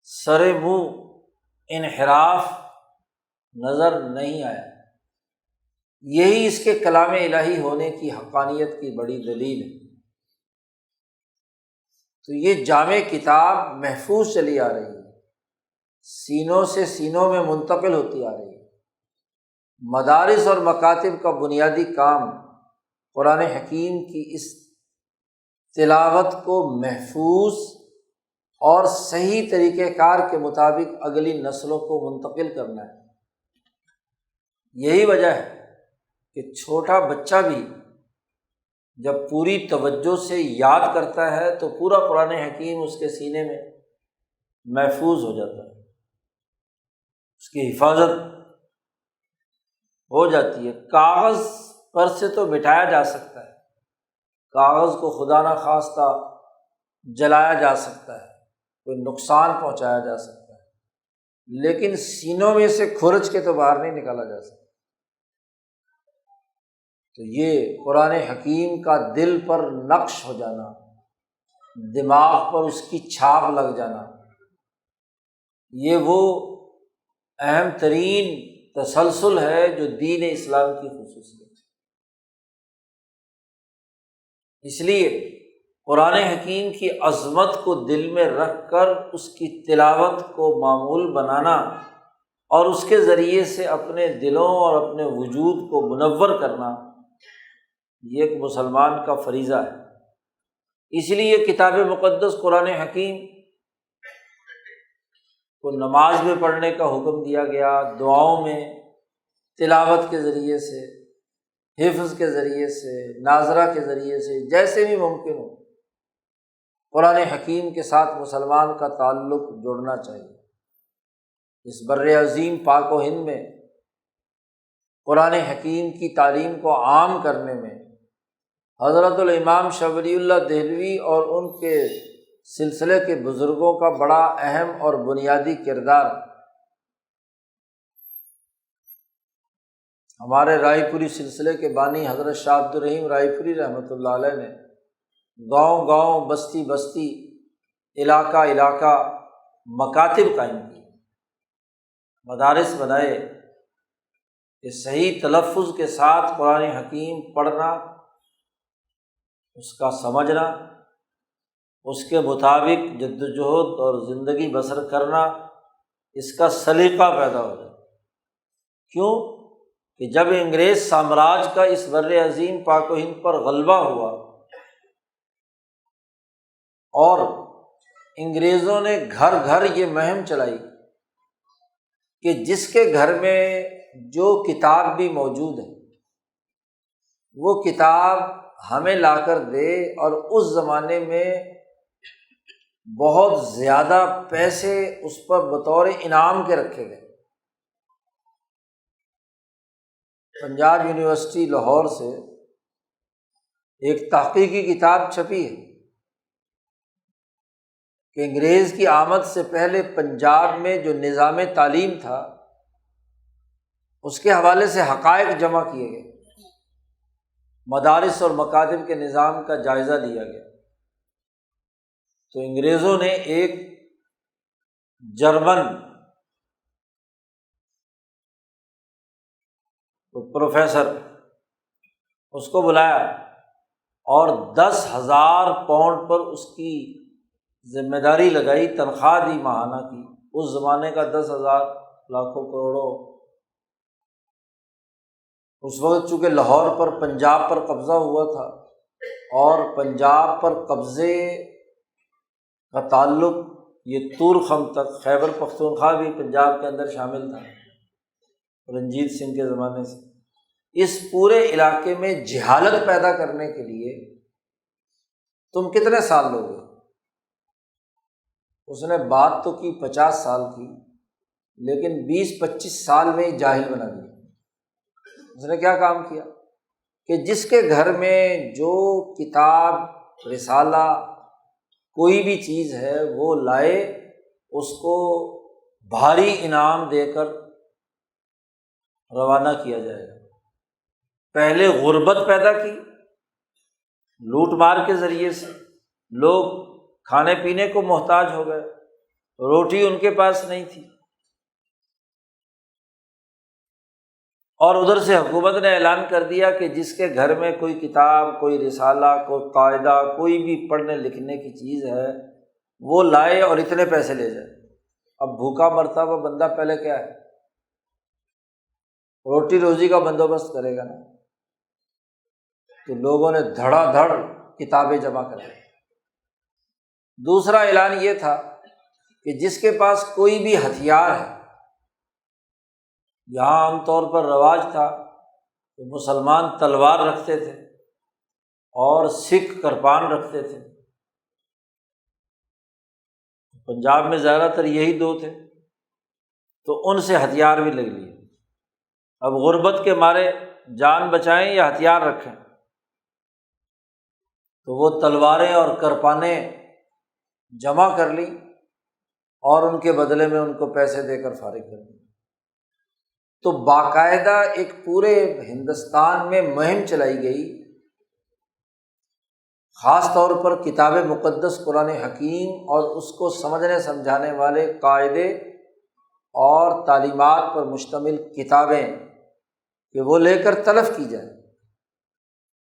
سر منہ انحراف نظر نہیں آیا۔ یہی اس کے کلام الہی ہونے کی حقانیت کی بڑی دلیل ہے۔ تو یہ جامع کتاب محفوظ چلی آ رہی ہے، سینوں سے سینوں میں منتقل ہوتی آ رہی ہے۔ مدارس اور مکاتب کا بنیادی کام قرآن حکیم کی اس تلاوت کو محفوظ اور صحیح طریقہ کار کے مطابق اگلی نسلوں کو منتقل کرنا ہے۔ یہی وجہ ہے کہ چھوٹا بچہ بھی جب پوری توجہ سے یاد کرتا ہے تو پورا قرآن حکیم اس کے سینے میں محفوظ ہو جاتا ہے، اس کی حفاظت ہو جاتی ہے۔ کاغذ پر سے تو مٹایا جا سکتا ہے، کاغذ کو خدا نخواستہ جلایا جا سکتا ہے، کوئی نقصان پہنچایا جا سکتا ہے، لیکن سینوں میں سے کھرچ کے تو باہر نہیں نکالا جا سکتا۔ تو یہ قرآن حکیم کا دل پر نقش ہو جانا، دماغ پر اس کی چھاپ لگ جانا، یہ وہ اہم ترین تسلسل ہے جو دین اسلام کی خصوصیت ہے۔ اس لیے قرآن حکیم کی عظمت کو دل میں رکھ کر اس کی تلاوت کو معمول بنانا اور اس کے ذریعے سے اپنے دلوں اور اپنے وجود کو منور کرنا، یہ ایک مسلمان کا فریضہ ہے۔ اس لیے کتاب مقدس قرآن حکیم کو نماز میں پڑھنے کا حکم دیا گیا، دعاؤں میں، تلاوت کے ذریعے سے، حفظ کے ذریعے سے، ناظرہ کے ذریعے سے، جیسے بھی ممکن ہو قرآن حکیم کے ساتھ مسلمان کا تعلق جوڑنا چاہیے۔ اس بر عظیم پاک و ہند میں قرآن حکیم کی تعلیم کو عام کرنے میں حضرت الامام شاہ ولی اللہ دہلوی اور ان کے سلسلے کے بزرگوں کا بڑا اہم اور بنیادی کردار ہے۔ ہمارے رائے پوری سلسلے کے بانی حضرت شاہ عبد الرحیم رائے پوری رحمۃ اللہ علیہ نے گاؤں گاؤں، بستی بستی، علاقہ علاقہ مکاتب قائم کیے، مدارس بنائے، کہ صحیح تلفظ کے ساتھ قرآن حکیم پڑھنا، اس کا سمجھنا، اس کے مطابق جد وجہد اور زندگی بسر کرنا، اس کا سلیقہ پیدا ہو جائے۔ کیوں کہ جب انگریز سامراج کا اس بر عظیم پاک و ہند پر غلبہ ہوا اور انگریزوں نے گھر گھر یہ مہم چلائی کہ جس کے گھر میں جو کتاب بھی موجود ہے وہ کتاب ہمیں لا کر دے، اور اس زمانے میں بہت زیادہ پیسے اس پر بطور انعام کے رکھے گئے۔ پنجاب یونیورسٹی لاہور سے ایک تحقیقی کتاب چھپی ہے کہ انگریز کی آمد سے پہلے پنجاب میں جو نظام تعلیم تھا اس کے حوالے سے حقائق جمع کیے گئے، مدارس اور مکاتب کے نظام کا جائزہ لیا گیا۔ تو انگریزوں نے ایک جرمن پروفیسر اس کو بلایا اور 10,000 پاؤنڈ پر اس کی ذمہ داری لگائی، تنخواہ دی ماہانہ کی۔ اس زمانے کا 10,000 لاکھوں کروڑوں۔ اس وقت چونکہ لاہور پر پنجاب پر قبضہ ہوا تھا اور پنجاب پر قبضے کا تعلق یہ تورخم تک، خیبر پختونخوا بھی پنجاب کے اندر شامل تھا رنجیت سنگھ کے زمانے سے۔ اس پورے علاقے میں جہالت پیدا کرنے کے لیے تم کتنے سال لوگے؟ اس نے بات تو کی 50 سال کی، لیکن 20-25 سال میں ہی جاہل بنا دیا۔ اس نے کیا کام کیا کہ جس کے گھر میں جو کتاب، رسالہ، کوئی بھی چیز ہے وہ لائے، اس کو بھاری انعام دے کر روانہ کیا جائے گا۔ پہلے غربت پیدا کی، لوٹ مار کے ذریعے سے لوگ کھانے پینے کو محتاج ہو گئے، روٹی ان کے پاس نہیں تھی، اور ادھر سے حکومت نے اعلان کر دیا کہ جس کے گھر میں کوئی کتاب، کوئی رسالہ، کوئی قاعدہ، کوئی بھی پڑھنے لکھنے کی چیز ہے وہ لائے اور اتنے پیسے لے جائے۔ اب بھوکا مرتا ہوا بندہ پہلے کیا ہے، روٹی روزی کا بندوبست کرے گا نا، تو لوگوں نے دھڑا دھڑ کتابیں جمع کر دی۔ دوسرا اعلان یہ تھا کہ جس کے پاس کوئی بھی ہتھیار ہے، یہاں عام طور پر رواج تھا کہ مسلمان تلوار رکھتے تھے اور سکھ کرپان رکھتے تھے، پنجاب میں زیادہ تر یہی دو تھے، تو ان سے ہتھیار بھی لے لیے۔ اب غربت کے مارے جان بچائیں یا ہتھیار رکھیں، تو وہ تلواریں اور کرپانیں جمع کر لی اور ان کے بدلے میں ان کو پیسے دے کر فارغ کر دیا۔ تو باقاعدہ ایک پورے ہندوستان میں مہم چلائی گئی، خاص طور پر کتاب مقدس قرآن حکیم اور اس کو سمجھنے سمجھانے والے قاعدے اور تعلیمات پر مشتمل کتابیں کہ وہ لے کر تلف کی جائے۔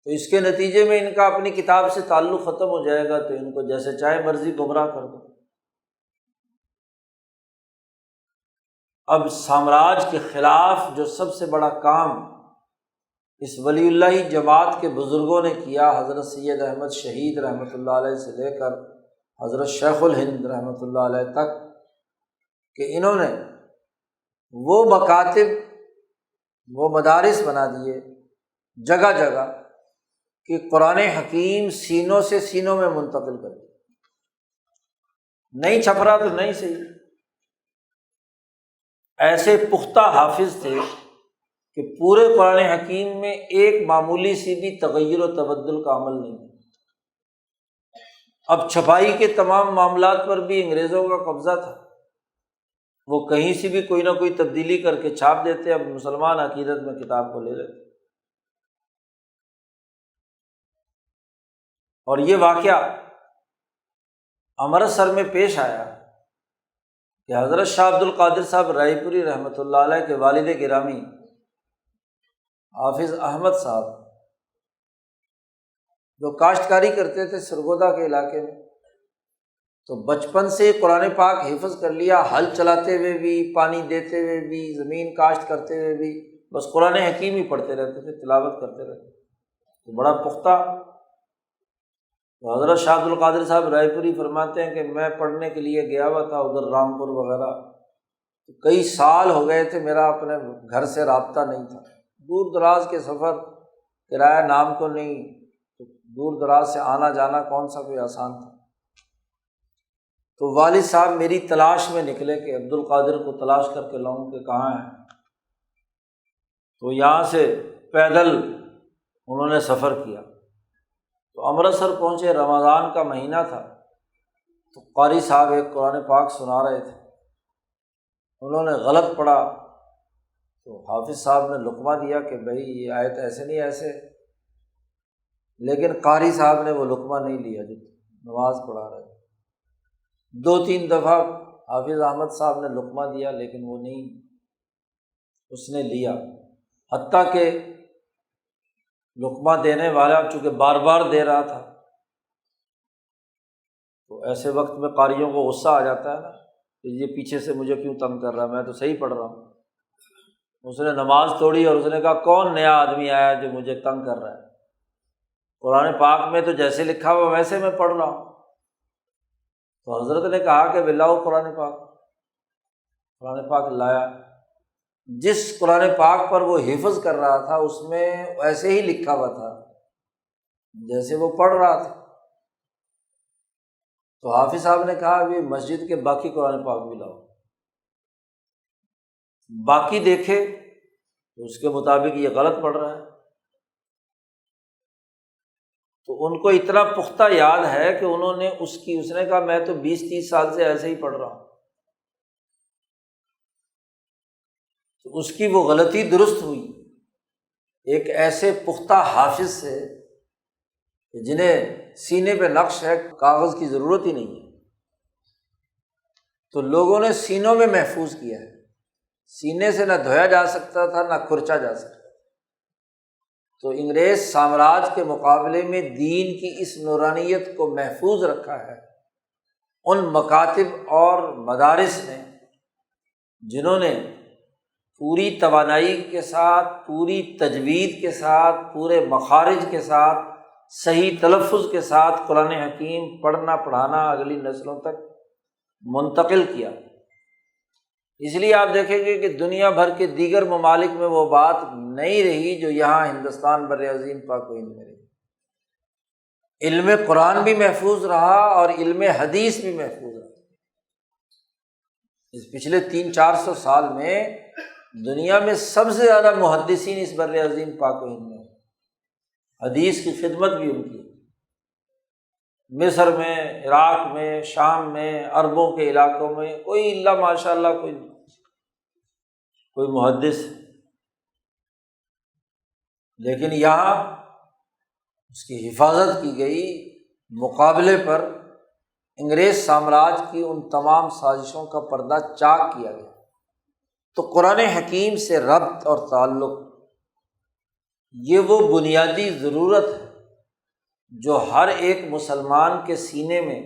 تو اس کے نتیجے میں ان کا اپنی کتاب سے تعلق ختم ہو جائے گا، تو ان کو جیسے چاہے مرضی گمراہ کر دو۔ اب سامراج کے خلاف جو سب سے بڑا کام اس ولی اللہ جماعت کے بزرگوں نے کیا، حضرت سید احمد شہید رحمۃ اللہ علیہ سے لے کر حضرت شیخ الہند رحمۃ اللہ علیہ تک، کہ انہوں نے وہ مکاتب، وہ مدارس بنا دیے جگہ جگہ کہ قرآن حکیم سینوں سے سینوں میں منتقل کر دیا۔ نہیں چھپ رہا تو نہیں صحیح، ایسے پختہ حافظ تھے کہ پورے قرآن حکیم میں ایک معمولی سی بھی تغیر و تبدل کا عمل نہیں۔ اب چھپائی کے تمام معاملات پر بھی انگریزوں کا قبضہ تھا، وہ کہیں سے بھی کوئی نہ کوئی تبدیلی کر کے چھاپ دیتے، اب مسلمان عقیدت میں کتاب کو لے لیتے۔ اور یہ واقعہ امرتسر میں پیش آیا کہ حضرت شاہ عبد القادر صاحب رائے پوری رحمۃ اللہ علیہ کے والد گرامی حافظ احمد صاحب جو کاشتکاری کرتے تھے سرگودا کے علاقے میں، تو بچپن سے قرآن پاک حفظ کر لیا، ہل چلاتے ہوئے بھی، پانی دیتے ہوئے بھی، زمین کاشت کرتے ہوئے بھی بس قرآن حکیم ہی پڑھتے رہتے تھے، تلاوت کرتے رہتے تھے، تو بڑا پختہ۔ تو حضرت شاہ عبد القادر صاحب رائے پوری فرماتے ہیں کہ میں پڑھنے کے لیے گیا ہوا تھا ادھر رامپور وغیرہ، تو کئی سال ہو گئے تھے میرا اپنے گھر سے رابطہ نہیں تھا، دور دراز کے سفر، کرایہ نام کو نہیں، تو دور دراز سے آنا جانا کون سا کوئی آسان تھا۔ تو والد صاحب میری تلاش میں نکلے کہ عبد القادر کو تلاش کر کے لاؤں کہ کہاں ہے، تو یہاں سے پیدل انہوں نے سفر کیا، تو امرتسر پہنچے، رمضان کا مہینہ تھا، تو قاری صاحب ایک قرآن پاک سنا رہے تھے، انہوں نے غلط پڑھا، تو حافظ صاحب نے لقمہ دیا کہ بھائی یہ آیت ایسے نہیں ایسے، لیکن قاری صاحب نے وہ لقمہ نہیں لیا جو نماز پڑھا رہے، 2-3 دفعہ حافظ احمد صاحب نے لقمہ دیا لیکن وہ نہیں اس نے لیا، حتیٰ کہ لقمہ دینے والا چونکہ بار بار دے رہا تھا، تو ایسے وقت میں قاریوں کو غصہ آ جاتا ہے نا کہ یہ پیچھے سے مجھے کیوں تنگ کر رہا ہے، میں تو صحیح پڑھ رہا ہوں۔ اس نے نماز توڑی اور اس نے کہا کون نیا آدمی آیا جو مجھے تنگ کر رہا ہے، قرآن پاک میں تو جیسے لکھا ہوا ویسے میں پڑھ رہا ہوں۔ تو حضرت نے کہا کہ لاؤ قرآن پاک لایا، جس قرآن پاک پر وہ حفظ کر رہا تھا اس میں ایسے ہی لکھا ہوا تھا جیسے وہ پڑھ رہا تھا۔ تو حافظ صاحب نے کہا ابھی مسجد کے باقی قرآن پاک بھی لاؤ، باقی دیکھے تو اس کے مطابق یہ غلط پڑھ رہا ہے، تو ان کو اتنا پختہ یاد ہے کہ انہوں نے اس نے کہا میں تو 20-30 سال سے ایسے ہی پڑھ رہا ہوں، تو اس کی وہ غلطی درست ہوئی ایک ایسے پختہ حافظ سے کہ جنہیں سینے پہ نقش ہے، کاغذ کی ضرورت ہی نہیں ہے، تو لوگوں نے سینوں میں محفوظ کیا ہے، سینے سے نہ دھویا جا سکتا تھا نہ کھرچا جا سکتا، تو انگریز سامراج کے مقابلے میں دین کی اس نورانیت کو محفوظ رکھا ہے ان مکاتب اور مدارس نے، جنہوں نے پوری توانائی کے ساتھ، پوری تجوید کے ساتھ، پورے مخارج کے ساتھ، صحیح تلفظ کے ساتھ قرآن حکیم پڑھنا پڑھانا اگلی نسلوں تک منتقل کیا۔ اس لیے آپ دیکھیں گے کہ دنیا بھر کے دیگر ممالک میں وہ بات نہیں رہی جو یہاں ہندوستان بر عظیم پاک و ہند میں رہی، علم قرآن بھی محفوظ رہا اور علم حدیث بھی محفوظ رہا۔ اس پچھلے 300-400 سال میں دنیا میں سب سے زیادہ محدثین اس بر عظیم پاک و ہند میں، حدیث کی خدمت بھی ان کی، مصر میں، عراق میں، شام میں، عربوں کے علاقوں میں کوئی اللہ ماشاء اللہ کوئی محدث، لیکن یہاں اس کی حفاظت کی گئی، مقابلے پر انگریز سامراج کی ان تمام سازشوں کا پردہ چاک کیا گیا۔ تو قرآن حکیم سے ربط اور تعلق یہ وہ بنیادی ضرورت ہے جو ہر ایک مسلمان کے سینے میں،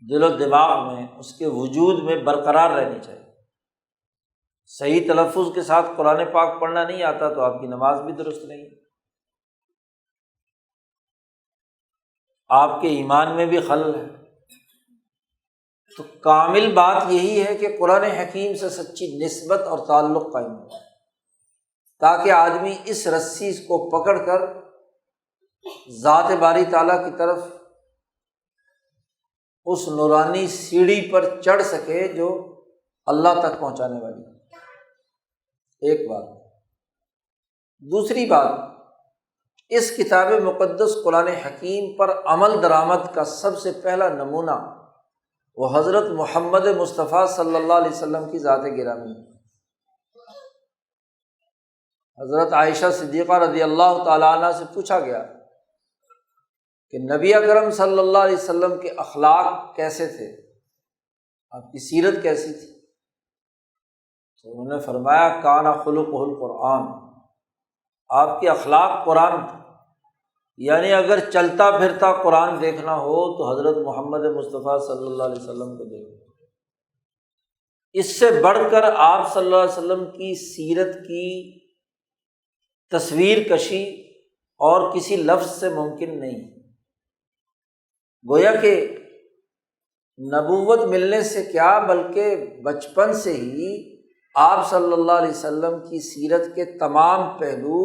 دل و دماغ میں، اس کے وجود میں برقرار رہنی چاہیے۔ صحیح تلفظ کے ساتھ قرآن پاک پڑھنا نہیں آتا تو آپ کی نماز بھی درست نہیں، آپ کے ایمان میں بھی خلل ہے۔ تو کامل بات یہی ہے کہ قرآن حکیم سے سچی نسبت اور تعلق قائم ہو، تاکہ آدمی اس رسی کو پکڑ کر ذات باری تعالیٰ کی طرف اس نورانی سیڑھی پر چڑھ سکے جو اللہ تک پہنچانے والی ہے۔ ایک بات۔ دوسری بات، اس کتاب مقدس قرآن حکیم پر عمل درآمد کا سب سے پہلا نمونہ وہ حضرت محمد مصطفیٰ صلی اللہ علیہ وسلم کی ذات گرامی ہے۔ حضرت عائشہ صدیقہ رضی اللہ تعالیٰ عنہ سے پوچھا گیا کہ نبی اکرم صلی اللہ علیہ وسلم کے اخلاق کیسے تھے، آپ کی سیرت کیسی تھی؟ تو انہوں نے فرمایا کان خلقہ القرآن، آپ کے اخلاق قرآن تھے، یعنی اگر چلتا پھرتا قرآن دیکھنا ہو تو حضرت محمد مصطفیٰ صلی اللہ علیہ وسلم کو دیکھو۔ اس سے بڑھ کر آپ صلی اللہ علیہ وسلم کی سیرت کی تصویر کشی اور کسی لفظ سے ممکن نہیں۔ گویا کہ نبوت ملنے سے کیا بلکہ بچپن سے ہی آپ صلی اللہ علیہ وسلم کی سیرت کے تمام پہلو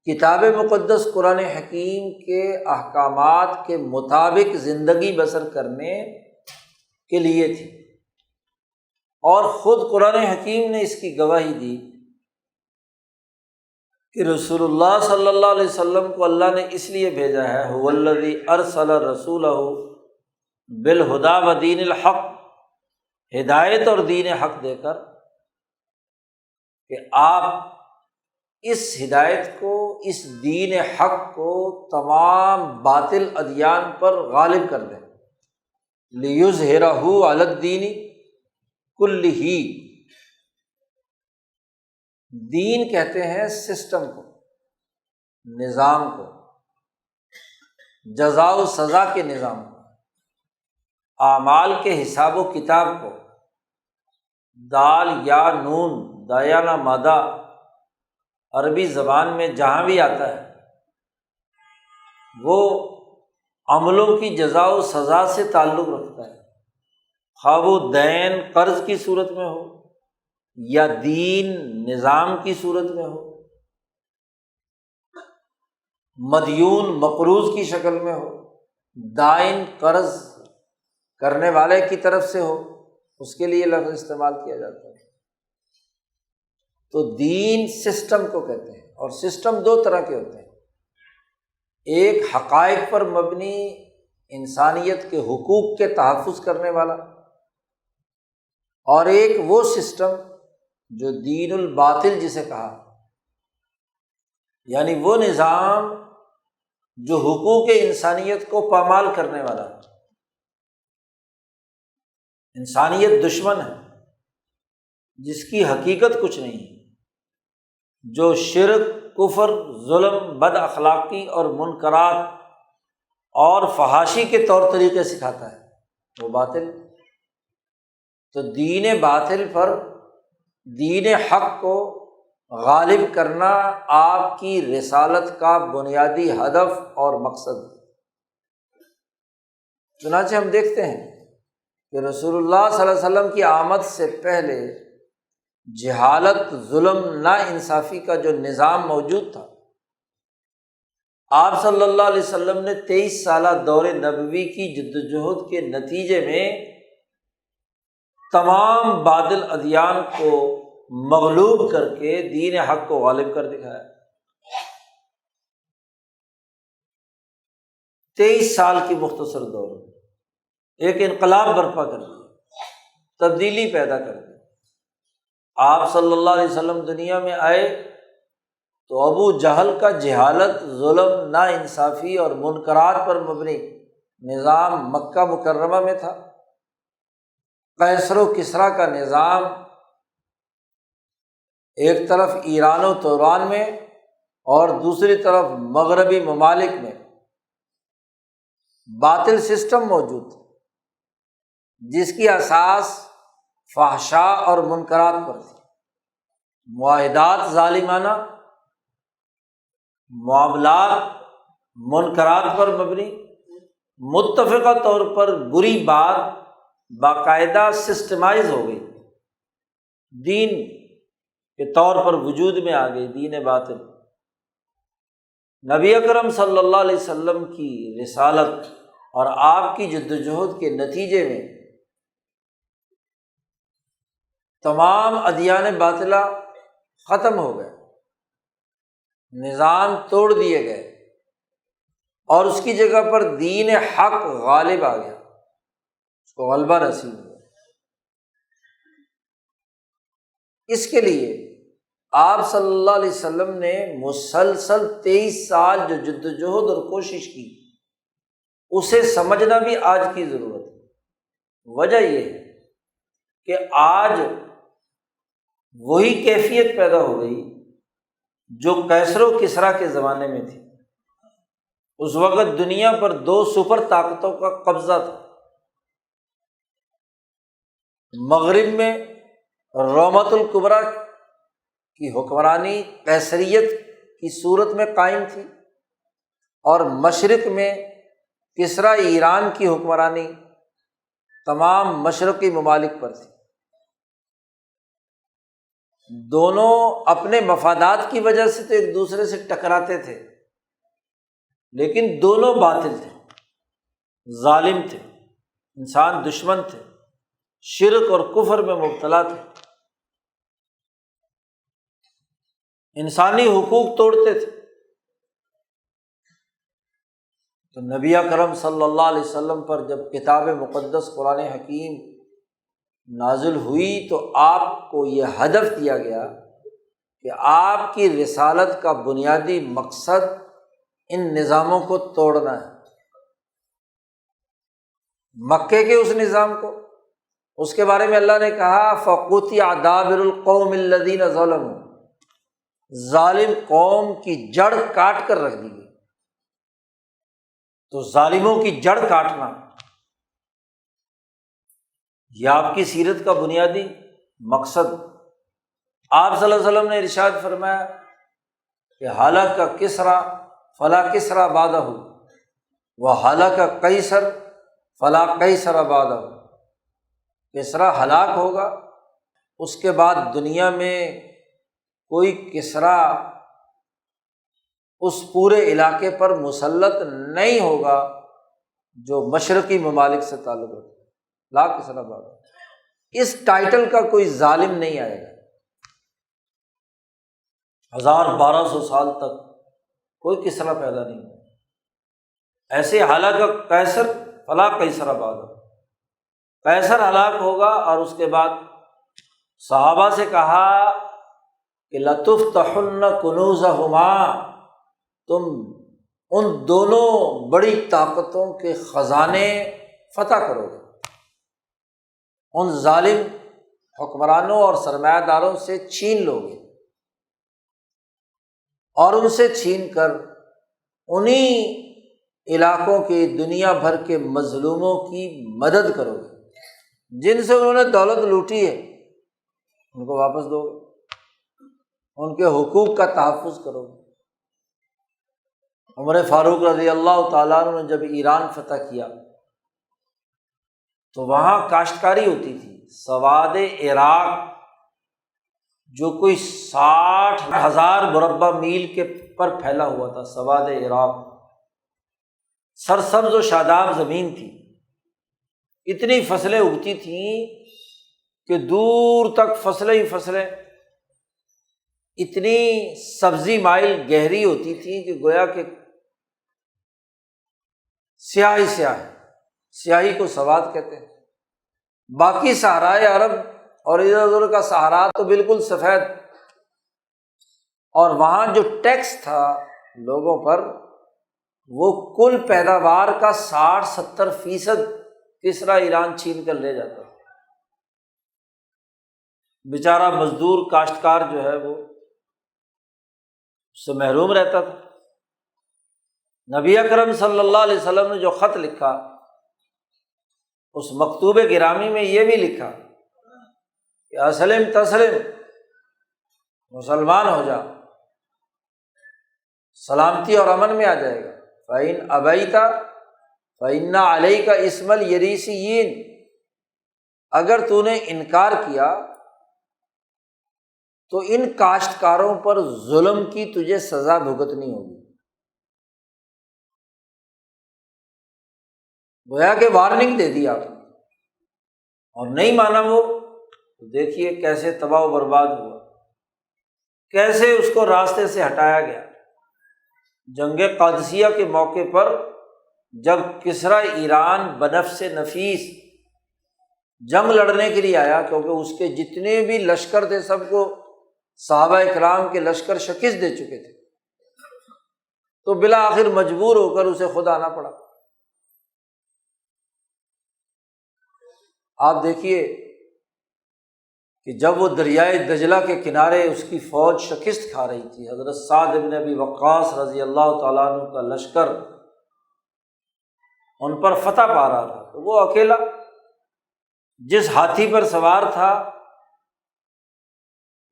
کتاب مقدس قرآن حکیم کے احکامات کے مطابق زندگی بسر کرنے کے لیے تھی، اور خود قرآن حکیم نے اس کی گواہی دی کہ رسول اللہ صلی اللہ علیہ وسلم کو اللہ نے اس لیے بھیجا ہے، هو الذی ارسل رسولہ بالہدی ودین الحق، ہدایت اور دین حق دے کر کہ آپ اس ہدایت کو، اس دین حق کو تمام باطل ادیان پر غالب کر دیں، لیظہرہ علی الدین کلہ۔ دین کہتے ہیں سسٹم کو، نظام کو، جزا و سزا کے نظام کو، اعمال کے حساب و کتاب کو۔ دال یا نون، دایانہ مادہ عربی زبان میں جہاں بھی آتا ہے وہ عملوں کی جزا و سزا سے تعلق رکھتا ہے، خواہ وہ دین قرض کی صورت میں ہو یا دین نظام کی صورت میں ہو، مدیون مقروض کی شکل میں ہو، دائن قرض کرنے والے کی طرف سے ہو، اس کے لیے لفظ استعمال کیا جاتا ہے۔ تو دین سسٹم کو کہتے ہیں، اور سسٹم دو طرح کے ہوتے ہیں، ایک حقائق پر مبنی انسانیت کے حقوق کے تحفظ کرنے والا، اور ایک وہ سسٹم جو دین الباطل جسے کہا، یعنی وہ نظام جو حقوق انسانیت کو پامال کرنے والا ہے۔ انسانیت دشمن ہے جس کی حقیقت کچھ نہیں ہے، جو شرک، کفر، ظلم، بد اخلاقی اور منکرات اور فحاشی کے طور طریقے سکھاتا ہے، وہ باطل۔ تو دین باطل پر دین حق کو غالب کرنا آپ کی رسالت کا بنیادی ہدف اور مقصد ہے۔ چنانچہ ہم دیکھتے ہیں کہ رسول اللہ صلی اللہ علیہ وسلم کی آمد سے پہلے جہالت، ظلم، ناانصافی کا جو نظام موجود تھا، آپ صلی اللہ علیہ وسلم نے 23 سالہ دور نبوی کی جدوجہد کے نتیجے میں تمام باطل ادیان کو مغلوب کر کے دین حق کو غالب کر دکھایا۔ 23 سال کی مختصر دور میں ایک انقلاب برپا کر دیا، تبدیلی پیدا کر دی۔ آپ صلی اللہ علیہ وسلم دنیا میں آئے تو ابو جہل کا جہالت، ظلم، ناانصافی اور منکرات پر مبنی نظام مکہ مکرمہ میں تھا۔ قیصر و کسریٰ کا نظام ایک طرف ایران و توران میں اور دوسری طرف مغربی ممالک میں باطل سسٹم موجود تھا، جس کی اساس فحشاء اور منکرات پر تھی، معاہدات ظالمانہ، معاملات منکرات پر مبنی، متفقہ طور پر بری بات باقاعدہ سسٹمائز ہو گئی، دین کے طور پر وجود میں آ گئی، دین باطل۔ نبی اکرم صلی اللہ علیہ وسلم کی رسالت اور آپ کی جدوجہد کے نتیجے میں تمام ادیان باطلہ ختم ہو گئے، نظام توڑ دیے گئے، اور اس کی جگہ پر دین حق غالب آ گیا، اس کو غلبہ نصیب ہوا۔ اس کے لیے آپ صلی اللہ علیہ وسلم نے مسلسل 23 سال جو جدوجہد اور کوشش کی، اسے سمجھنا بھی آج کی ضرورت ہے۔ وجہ یہ ہے کہ آج وہی کیفیت پیدا ہو گئی جو کیسر و کسریٰ کے زمانے میں تھی۔ اس وقت دنیا پر 2 سپر طاقتوں کا قبضہ تھا۔ مغرب میں رومۃ الکبریٰ کی حکمرانی قیصریت کی صورت میں قائم تھی، اور مشرق میں کسریٰ ایران کی حکمرانی تمام مشرقی ممالک پر تھی۔ دونوں اپنے مفادات کی وجہ سے تو ایک دوسرے سے ٹکراتے تھے، لیکن دونوں باطل تھے، ظالم تھے، انسان دشمن تھے، شرک اور کفر میں مبتلا تھے، انسانی حقوق توڑتے تھے۔ تو نبی اکرم صلی اللہ علیہ وسلم پر جب کتاب مقدس قرآن حکیم نازل ہوئی تو آپ کو یہ ہدف دیا گیا کہ آپ کی رسالت کا بنیادی مقصد ان نظاموں کو توڑنا ہے، مکے کے اس نظام کو۔ اس کے بارے میں اللہ نے کہا فَقُطِعَ دَابِرُ الْقَوْمِ الَّذِينَ ظَلَمُوا، ظالم قوم کی جڑ کاٹ کر رکھ دی گئی۔ تو ظالموں کی جڑ کاٹنا یہ آپ کی سیرت کا بنیادی مقصد۔ آپ صلی اللہ علیہ وسلم نے ارشاد فرمایا کہ ہلاک کسریٰ فلا کسریٰ بعدہ وہلاک قیصر فلا قیصر بعدہ۔ کسریٰ ہلاک ہوگا، اس کے بعد دنیا میں کوئی کسریٰ اس پورے علاقے پر مسلط نہیں ہوگا جو مشرقی ممالک سے تعلق رکھتا ہے۔ لا کسریٰ بعدہ، اس ٹائٹل کا کوئی ظالم نہیں آئے گا۔ 1200 سال تک کوئی کسریٰ پیدا نہیں ہوا۔ ایسے ہلاک قیصر فلا قیصر بعدہ، قیصر ہلاک ہوگا، اور اس کے بعد صحابہ سے کہا کہ لَتُفْتَحُنَّ كُنُوزَهُمَا، تم ان دونوں بڑی طاقتوں کے خزانے فتح کرو گے، ان ظالم حکمرانوں اور سرمایہ داروں سے چھین لو گے، اور ان سے چھین کر انہی علاقوں کے دنیا بھر کے مظلوموں کی مدد کرو گے، جن سے انہوں نے دولت لوٹی ہے ان کو واپس دو گے، ان کے حقوق کا تحفظ کرو گے۔ عمر فاروق رضی اللہ تعالیٰ عنہ نے جب ایران فتح کیا تو وہاں کاشتکاری ہوتی تھی۔ سواد عراق جو کوئی 60,000 مربع میل کے پر پھیلا ہوا تھا، سواد عراق سرسبز و شاداب زمین تھی، اتنی فصلیں اگتی تھیں کہ دور تک فصلیں ہی فصلیں، اتنی سبزی مائل گہری ہوتی تھی کہ گویا کہ سیاہی سیاہی کو سواد کہتے ہیں۔ باقی صحرائے عرب اور ادھر ادھر کا صحرا تو بالکل سفید، اور وہاں جو ٹیکس تھا لوگوں پر وہ کل پیداوار کا 60-70% کسریٰ ایران چھین کر لے جاتا تھا۔ بیچارہ مزدور کاشتکار جو ہے وہ اس سے محروم رہتا تھا۔ نبی اکرم صلی اللہ علیہ وسلم نے جو خط لکھا اس مکتوب گرامی میں یہ بھی لکھا کہ اسلم تسلم، مسلمان ہو جا، سلامتی اور امن میں آ جائے گا۔ فَإِنْ أَبَيْتَ فَإِنَّ عَلَيْكَ اسْمَ الْيَرِيثِيِّينَ، اگر تو نے انکار کیا تو ان کاشتکاروں پر ظلم کی تجھے سزا بھگتنی ہوگی۔ گویا کہ وارننگ دے دی آپ نے، اور نہیں مانا وہ تو دیکھیے کیسے تباہ و برباد ہوا، کیسے اس کو راستے سے ہٹایا گیا۔ جنگ قادسیہ کے موقع پر جب کسریٰ ایران بنفس نفیس جنگ لڑنے کے لیے آیا، کیونکہ اس کے جتنے بھی لشکر تھے سب کو صحابہ اکرام کے لشکر شکست دے چکے تھے، تو بالآخر مجبور ہو کر اسے خود آنا پڑا۔ آپ دیکھیے کہ جب وہ دریائے دجلہ کے کنارے اس کی فوج شکست کھا رہی تھی، حضرت سعد بن ابی وقاص رضی اللہ تعالیٰ عنہ کا لشکر ان پر فتح پا رہا تھا، تو وہ اکیلا جس ہاتھی پر سوار تھا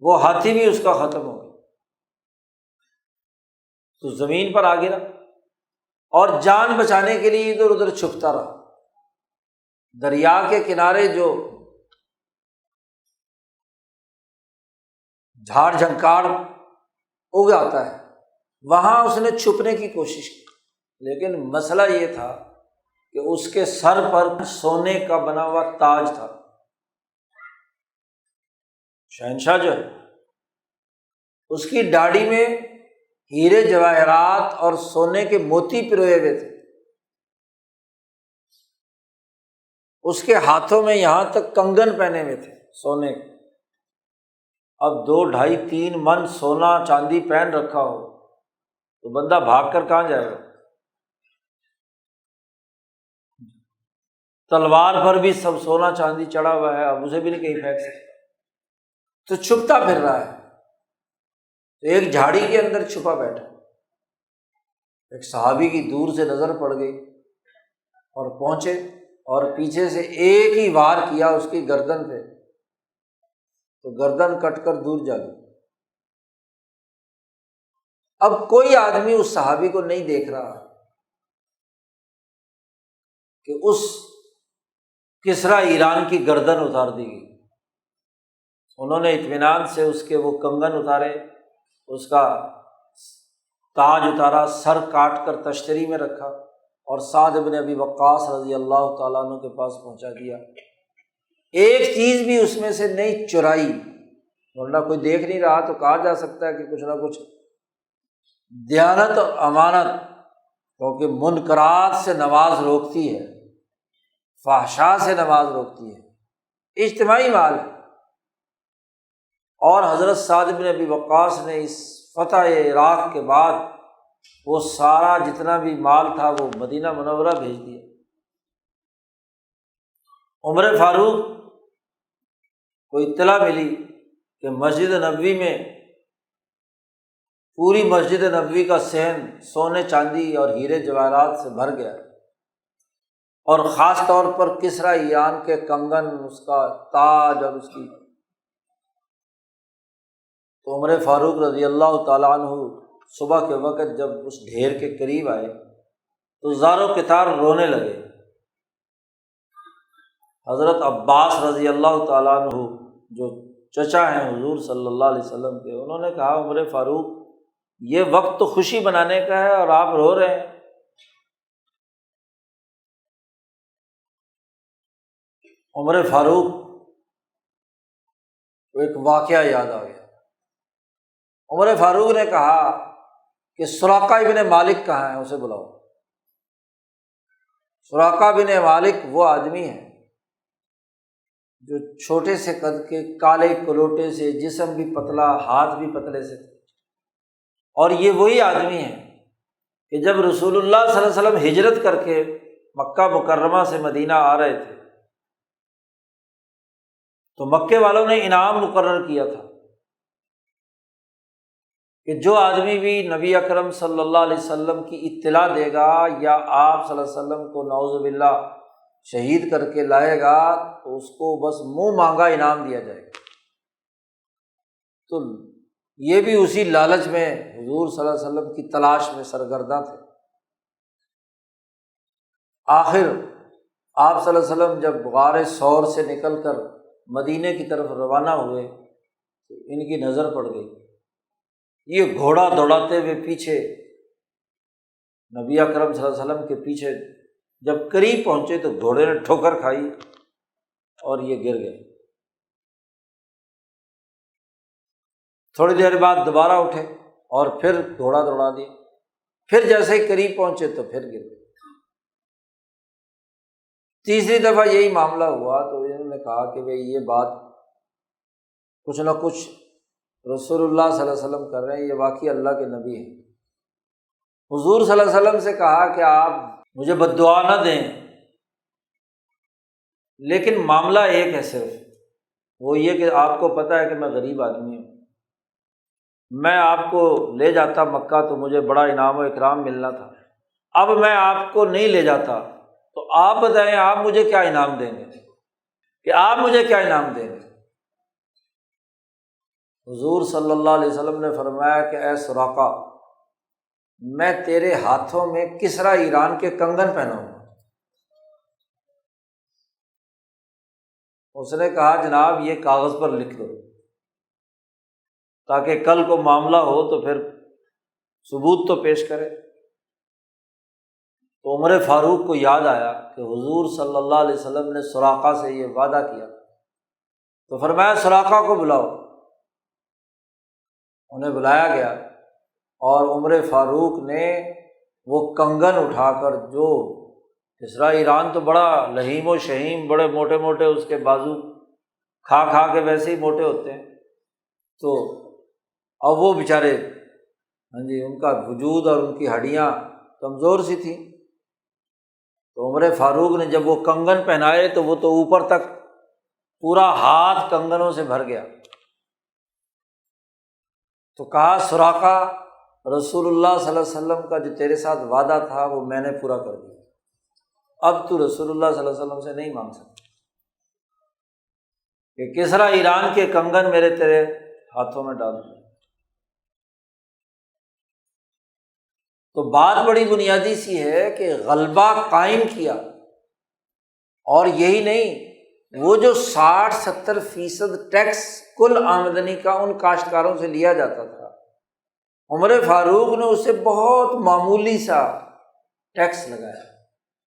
وہ ہاتھی بھی اس کا ختم ہو گیا، تو زمین پر آ گرا اور جان بچانے کے لیے ادھر ادھر چھپتا رہا۔ دریا کے کنارے جو جھاڑ جھنکاڑ اگ آتا ہے وہاں اس نے چھپنے کی کوشش کی، لیکن مسئلہ یہ تھا کہ اس کے سر پر سونے کا بنا ہوا تاج تھا۔ شہنشاہ جو ہے اس کی داڑھی میں ہیرے جواہرات اور سونے کے موتی پروئے ہوئے تھے، اس کے ہاتھوں میں یہاں تک کنگن پہنے ہوئے تھے سونے کے۔ اب 2, 2.5, 3 من سونا چاندی پہن رکھا ہو تو بندہ بھاگ کر کہاں جائے گا؟ تلوار پر بھی سب سونا چاندی چڑھا ہوا ہے، اب اسے بھی نہیں کہیں پھینک سکتا، تو چھپتا پھر رہا ہے۔ تو ایک جھاڑی کے اندر چھپا بیٹھا، ایک صحابی کی دور سے نظر پڑ گئی اور پہنچے اور پیچھے سے ایک ہی وار کیا اس کی گردن پہ، تو گردن کٹ کر دور جا گئی۔ اب کوئی آدمی اس صحابی کو نہیں دیکھ رہا کہ اس کسریٰ ایران کی گردن اتار دی گئی۔ انہوں نے اطمینان سے اس کے وہ کنگن اتارے، اس کا تاج اتارا، سر کاٹ کر تشتری میں رکھا اور سعد بن ابی وقاص رضی اللہ تعالیٰ عنہ کے پاس پہنچا دیا۔ ایک چیز بھی اس میں سے نہیں چرائی، ورنہ کوئی دیکھ نہیں رہا تو کہا جا سکتا ہے کہ کچھ نہ کچھ دیانت اور امانت، کیونکہ منکرات سے نماز روکتی ہے، فحشاء سے نماز روکتی ہے، اجتماعی مال ہے۔ اور حضرت سعد بن ابی وقاص نے اس فتح عراق کے بعد وہ سارا جتنا بھی مال تھا وہ مدینہ منورہ بھیج دیا۔ عمر فاروق کو اطلاع ملی کہ مسجد نبوی میں پوری مسجد نبوی کا صحن سونے چاندی اور ہیرے جواہرات سے بھر گیا، اور خاص طور پر کسریٰ ایران کے کنگن، اس کا تاج اور اس کی، تو عمر فاروق رضی اللہ تعالیٰ عنہ صبح کے وقت جب اس ڈھیر کے قریب آئے تو زار و قطار رونے لگے۔ حضرت عباس رضی اللہ تعالیٰ عنہ جو چچا ہیں حضور صلی اللہ علیہ وسلم کے، انہوں نے کہا عمر فاروق یہ وقت تو خوشی منانے کا ہے اور آپ رو رہے ہیں۔ عمر فاروق کو ایک واقعہ یاد آ گیا۔ عمر فاروق نے کہا کہ سراقہ ابن مالک کہاں ہے، اسے بلاؤ۔ سراقہ بن مالک وہ آدمی ہے جو چھوٹے سے قد کے، کالے کلوٹے سے، جسم بھی پتلا، ہاتھ بھی پتلے سے تھے، اور یہ وہی آدمی ہے کہ جب رسول اللہ صلی اللہ علیہ وسلم ہجرت کر کے مکہ مکرمہ سے مدینہ آ رہے تھے تو مکے والوں نے انعام مقرر کیا تھا کہ جو آدمی بھی نبی اکرم صلی اللہ علیہ وسلم کی اطلاع دے گا یا آپ صلی اللہ علیہ وسلم کو نعوذ باللہ شہید کر کے لائے گا تو اس کو بس منہ مانگا انعام دیا جائے گا۔ تو یہ بھی اسی لالچ میں حضور صلی اللہ علیہ وسلم کی تلاش میں سرگرداں تھے۔ آخر آپ صلی اللہ علیہ وسلم جب غار ثور سے نکل کر مدینے کی طرف روانہ ہوئے تو ان کی نظر پڑ گئی، یہ گھوڑا دوڑاتے ہوئے پیچھے نبی اکرم صلی اللہ علیہ وسلم کے پیچھے جب قریب پہنچے تو گھوڑے نے ٹھوکر کھائی اور یہ گر گئے۔ تھوڑی دیر بعد دوبارہ اٹھے اور پھر گھوڑا دوڑا دیا، پھر جیسے ہی قریب پہنچے تو پھر گر گئے۔ تیسری دفعہ یہی معاملہ ہوا تو انہوں نے کہا کہ بھئی یہ بات کچھ نہ کچھ رسول اللہ صلی اللہ علیہ وسلم کر رہے ہیں، یہ واقعی اللہ کے نبی ہیں۔ حضور صلی اللہ علیہ وسلم سے کہا کہ آپ مجھے بد دعا نہ دیں، لیکن معاملہ ایک ہے صرف وہ یہ کہ آپ کو پتہ ہے کہ میں غریب آدمی ہوں، میں آپ کو لے جاتا مکہ تو مجھے بڑا انعام و اکرام ملنا تھا، اب میں آپ کو نہیں لے جاتا تو آپ بتائیں آپ مجھے کیا انعام دیں گے، کہ آپ مجھے کیا انعام دیں گے؟ حضور صلی اللہ علیہ وسلم نے فرمایا کہ اے سراقہ، میں تیرے ہاتھوں میں کسریٰ ایران کے کنگن پہناؤں گا۔ اس نے کہا جناب یہ کاغذ پر لکھ دو تاکہ کل کو معاملہ ہو تو پھر ثبوت تو پیش کرے۔ تو عمر فاروق کو یاد آیا کہ حضور صلی اللہ علیہ وسلم نے سراقہ سے یہ وعدہ کیا، تو فرمایا سراقہ کو بلاؤ۔ انہیں بلایا گیا اور عمر فاروق نے وہ کنگن اٹھا کر، جو کسریٰ ایران تو بڑا لہیم و شہیم، بڑے موٹے موٹے اس کے بازو کھا کھا کے ویسے ہی موٹے ہوتے ہیں، تو اب وہ بیچارے جی ان کا وجود اور ان کی ہڈیاں کمزور سی تھیں، تو عمر فاروق نے جب وہ کنگن پہنائے تو وہ تو اوپر تک پورا ہاتھ کنگنوں سے بھر گیا۔ تو کہا سراقہ، رسول اللہ صلی اللہ علیہ وسلم کا جو تیرے ساتھ وعدہ تھا وہ میں نے پورا کر دیا، اب تو رسول اللہ صلی اللہ علیہ وسلم سے نہیں مانگ سکتا کہ کسریٰ ایران کے کنگن میرے تیرے ہاتھوں میں ڈال دیا۔ تو بات بڑی بنیادی سی ہے کہ غلبہ قائم کیا، اور یہی نہیں، وہ جو 60-70% ٹیکس کل آمدنی کا ان کاشتکاروں سے لیا جاتا تھا، عمر فاروق نے اسے بہت معمولی سا ٹیکس لگایا،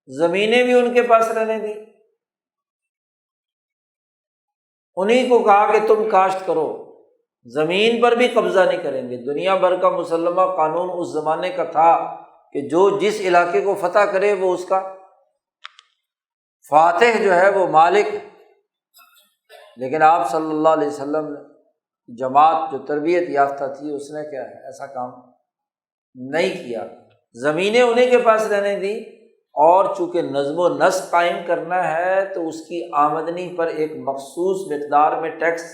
زمینیں بھی ان کے پاس رہنے دی، انہیں کو کہا کہ تم کاشت کرو، زمین پر بھی قبضہ نہیں کریں گے۔ دنیا بھر کا مسلمہ قانون اس زمانے کا تھا کہ جو جس علاقے کو فتح کرے وہ اس کا فاتح جو ہے وہ مالک ہے، لیکن آپ صلی اللہ علیہ وسلم نے جماعت جو تربیت یافتہ تھی اس نے کیا ہے ایسا کام نہیں کیا، زمینیں انہیں کے پاس رہنے دی، اور چونکہ نظم و نسق قائم کرنا ہے تو اس کی آمدنی پر ایک مخصوص مقدار میں ٹیکس،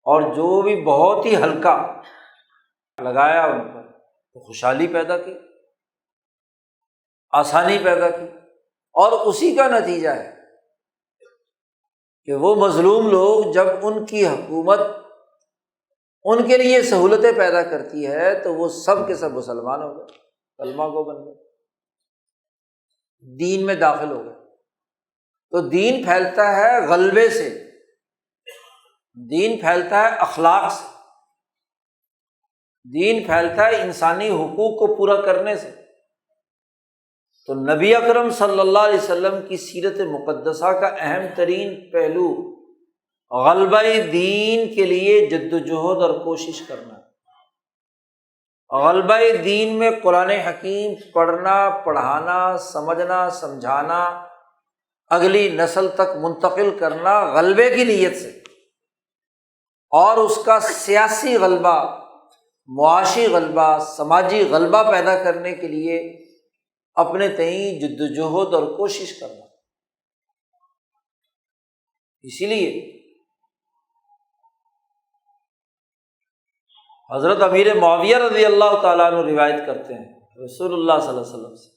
اور جو بھی بہت ہی ہلکا لگایا ان پر، تو خوشحالی پیدا کی، آسانی پیدا کی، اور اسی کا نتیجہ ہے کہ وہ مظلوم لوگ جب ان کی حکومت ان کے لیے سہولتیں پیدا کرتی ہے تو وہ سب کے سب مسلمان ہو گئے، کلمہ کو بن گئے، دین میں داخل ہو گئے۔ تو دین پھیلتا ہے غلبے سے، دین پھیلتا ہے اخلاق سے، دین پھیلتا ہے انسانی حقوق کو پورا کرنے سے۔ تو نبی اکرم صلی اللہ علیہ وسلم کی سیرت مقدسہ کا اہم ترین پہلو غلبہ دین کے لیے جدوجہد اور کوشش کرنا، غلبہ دین میں قرآن حکیم پڑھنا، پڑھانا، سمجھنا، سمجھانا، اگلی نسل تک منتقل کرنا غلبے کی نیت سے، اور اس کا سیاسی غلبہ، معاشی غلبہ، سماجی غلبہ پیدا کرنے کے لیے اپنے تئیں جدوجہد اور کوشش کرنا۔ اسی لیے حضرت امیر معاویہ رضی اللہ تعالیٰ عنہ روایت کرتے ہیں رسول اللہ صلی اللہ علیہ وسلم سے